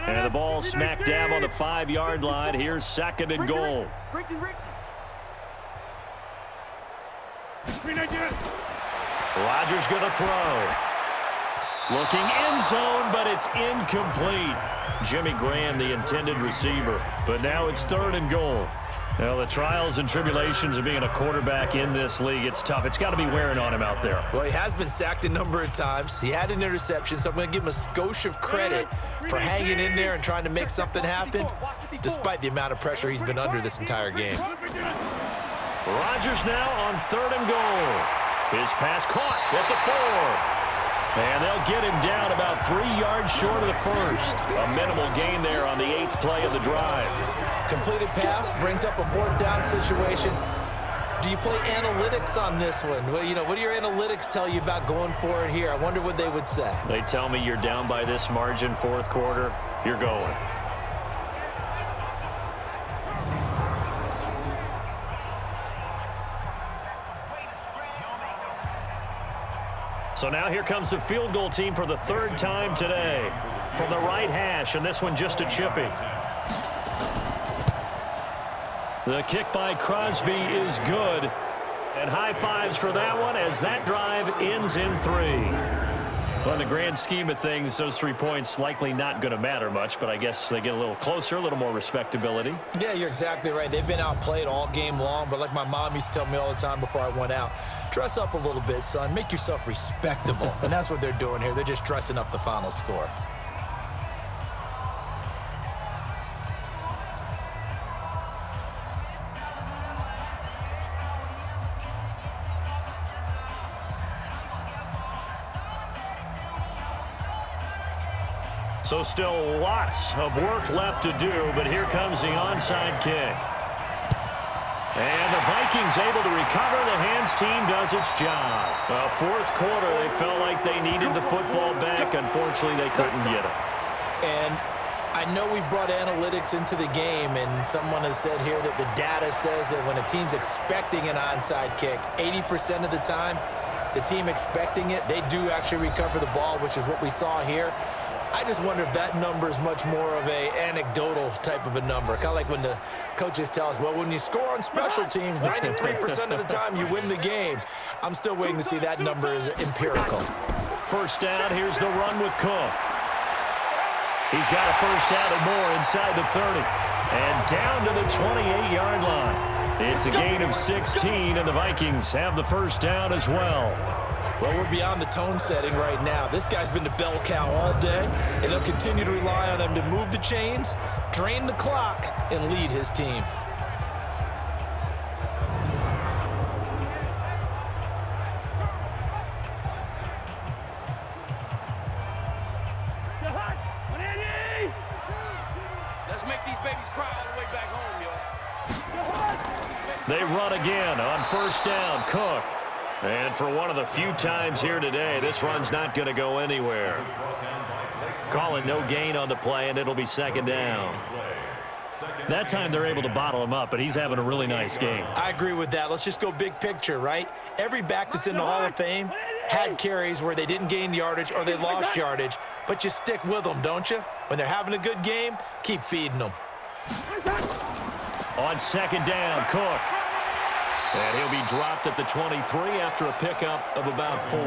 And the ball smack dab on the 5-yard line. Here's 2nd and goal. Rodgers going to throw. Looking end zone, but it's incomplete. Jimmy Graham, the intended receiver. But now it's 3rd and goal. Well, the trials and tribulations of being a quarterback in this league, it's tough. It's got to be wearing on him out there. Well, he has been sacked a number of times. He had an interception, so I'm going to give him a skosh of credit for hanging in there and trying to make something happen, despite the amount of pressure he's been under this entire game. Rodgers now on 3rd and goal. His pass caught at the 4. And they'll get him down about 3 yards short of the first. A minimal gain there on the 8th play of the drive. Completed pass brings up a 4th down situation. Do you play analytics on this one? Well, what do your analytics tell you about going for it here? I wonder what they would say. They tell me you're down by this margin 4th quarter, you're going. So now here comes the field goal team for the 3rd time today. From the right hash, and this one just a chippy. The kick by Crosby is good. And high fives for that one as that drive ends in 3. Well, in the grand scheme of things, those 3 points likely not going to matter much, but I guess they get a little closer, a little more respectability. Yeah, you're exactly right. They've been outplayed all game long, but like my mom used to tell me all the time before I went out, dress up a little bit, son. Make yourself respectable. And that's what they're doing here. They're just dressing up the final score. So still lots of work left to do, but here comes the onside kick. And the Vikings able to recover. The hands team does its job. Well, 4th quarter, they felt like they needed the football back. Unfortunately, they couldn't get it. And I know we brought analytics into the game, and someone has said here that the data says that when a team's expecting an onside kick, 80% of the time, the team expecting it, they do actually recover the ball, which is what we saw here. I just wonder if that number is much more of a anecdotal type of a number. Kind of like when the coaches tell us, well, when you score on special teams, 93% of the time you win the game. I'm still waiting to see that number is empirical. 1st down, here's the run with Cook. He's got a 1st down and more inside the 30. And down to the 28-yard line. It's a gain of 16, and the Vikings have the 1st down as well. Well, we're beyond the tone setting right now. This guy's been the bell cow all day, and they'll continue to rely on him to move the chains, drain the clock, and lead his team. Let's make these babies cry all the way back home, yo. They run again on 1st down. Cook. And for one of the few times here today, this run's not going to go anywhere. Calling no gain on the play, and it'll be 2nd down. That time they're able to bottle him up, but he's having a really nice game. I agree with that. Let's just go big picture, right? Every back that's in the Hall of Fame had carries where they didn't gain yardage or they lost yardage, but you stick with them, don't you? When they're having a good game, keep feeding them. On 2nd down, Cook. And he'll be dropped at the 23 after a pickup of about 4.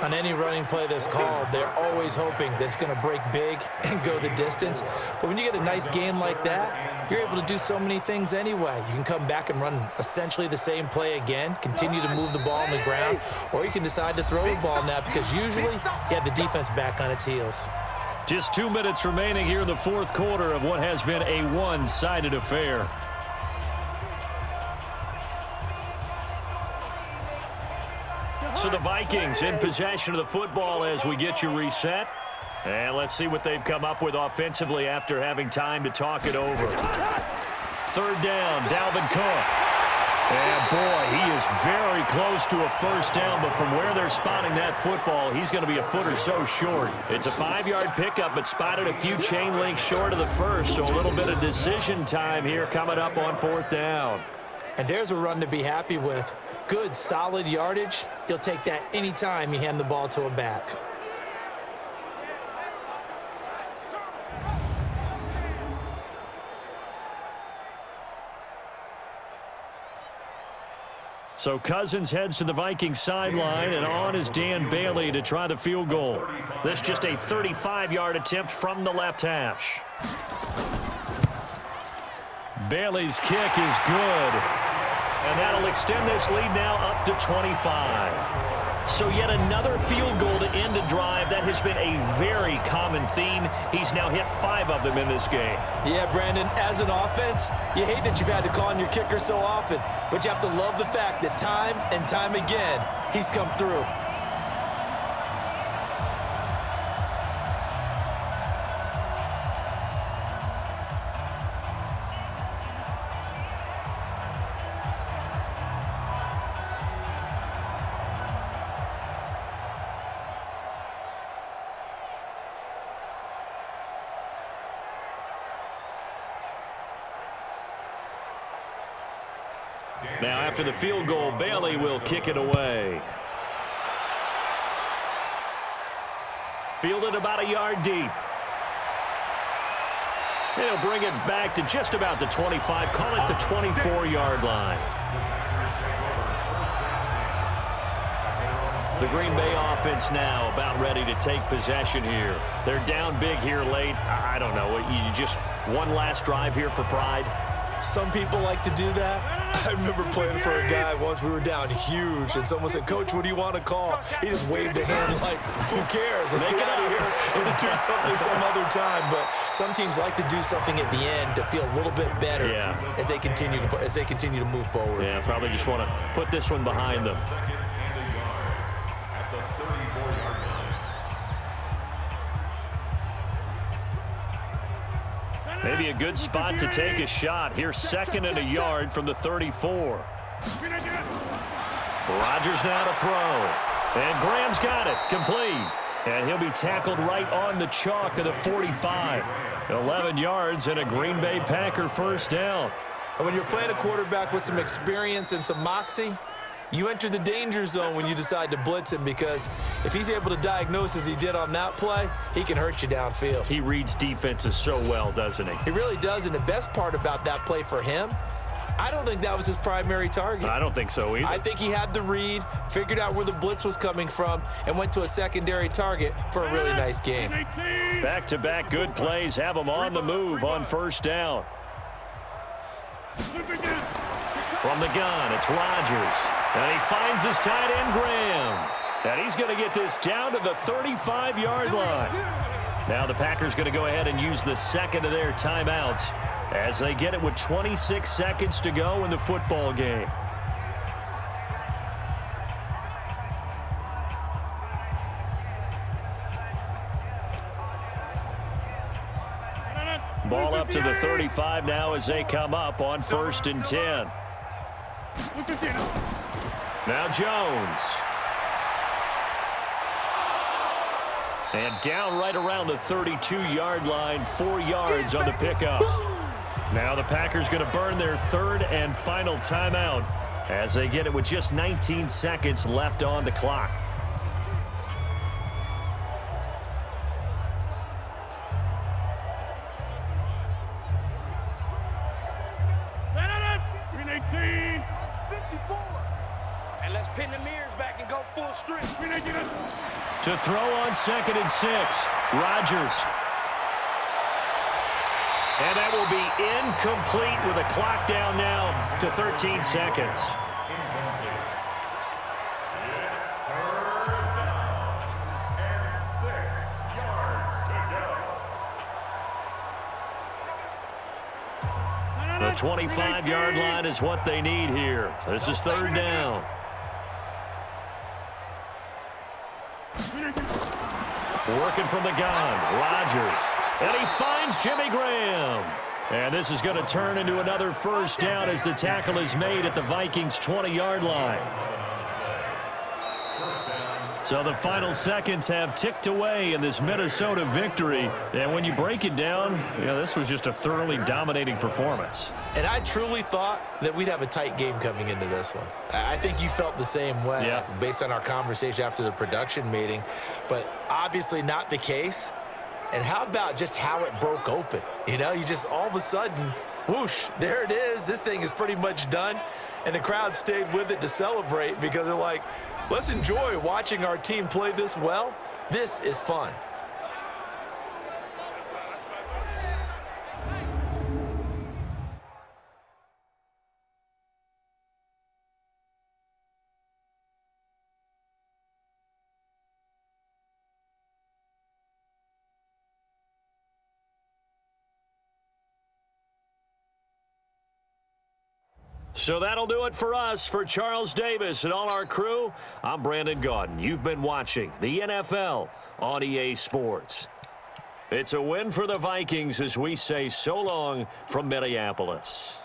On any running play that's called, they're always hoping that it's going to break big and go the distance. But when you get a nice game like that, you're able to do so many things anyway. You can come back and run essentially the same play again, continue to move the ball on the ground, or you can decide to throw the ball now because usually you have the defense back on its heels. Just 2 minutes remaining here in the 4th quarter of what has been a one-sided affair. So the Vikings in possession of the football as we get you reset. And let's see what they've come up with offensively after having time to talk it over. 3rd down, Dalvin Cook. And boy, he is very close to a 1st down, but from where they're spotting that football, he's going to be a foot or so short. It's a 5-yard pickup, but spotted a few chain links short of the first, so a little bit of decision time here coming up on 4th down. And there's a run to be happy with. Good, solid yardage. You'll take that anytime you hand the ball to a back. So Cousins heads to the Vikings sideline, and on is Dan Bailey to try the field goal. This just a 35-yard attempt from the left hash. Bailey's kick is good, and that'll extend this lead now up to 25. So yet another field goal to end a drive. That has been a very common theme. He's now hit 5 of them in this game. Yeah, Brandon, as an offense, you hate that you've had to call on your kicker so often, but you have to love the fact that time and time again, he's come through. Now after the field goal, Bailey will kick it away. Fielded about a yard deep. He'll bring it back to just about the 25, call it the 24-yard line. The Green Bay offense now about ready to take possession here. They're down big here late. I don't know. You just one last drive here for pride? Some people like to do that. I remember playing for a guy once. We were down huge, and someone said, "Coach, what do you want to call?" He just waved a hand like, "Who cares? Let's get out of here and do something some other time." But some teams like to do something at the end to feel a little bit better as they continue to move forward. Yeah, probably just want to put this one behind them. Maybe a good spot to take a shot. Here's 2nd and a yard from the 34. Rodgers now to throw. And Graham's got it. Complete. And he'll be tackled right on the chalk of the 45. 11 yards and a Green Bay Packer first down. And when you're playing a quarterback with some experience and some moxie, you enter the danger zone when you decide to blitz him, because if he's able to diagnose as he did on that play, he can hurt you downfield. He reads defenses so well, doesn't he? He really does, and the best part about that play for him, I don't think that was his primary target. I don't think so either. I think he had the read, figured out where the blitz was coming from, and went to a secondary target for a really nice game. Back-to-back good plays have him on the move on first down. From the gun, it's Rodgers. And he finds his tight end, Graham. And he's going to get this down to the 35-yard line. Now the Packers going to go ahead and use the second of their timeouts as they get it with 26 seconds to go in the football game. Ball up to the 35 now as they come up on 1st and 10. Now Jones. And down right around the 32-yard line, 4 yards on the pickup. Now the Packers going to burn their 3rd and final timeout as they get it with just 19 seconds left on the clock. To throw on 2nd and 6, Rodgers. And that will be incomplete with a clock down now to 13 seconds. The 25-yard line is what they need here. This is 3rd down. Working from the gun, Rodgers. And he finds Jimmy Graham. And this is going to turn into another first down as the tackle is made at the Vikings' 20-yard line. So the final seconds have ticked away in this Minnesota victory. And when you break it down, this was just a thoroughly dominating performance. And I truly thought that we'd have a tight game coming into this one. I think you felt the same way based on our conversation after the production meeting. But obviously not the case. And how about just how it broke open? You just all of a sudden, whoosh, there it is. This thing is pretty much done. And the crowd stayed with it to celebrate because they're like, let's enjoy watching our team play this well. This is fun. So that'll do it for us. For Charles Davis and all our crew, I'm Brandon Gaudin. You've been watching the NFL on EA Sports. It's a win for the Vikings as we say so long from Minneapolis.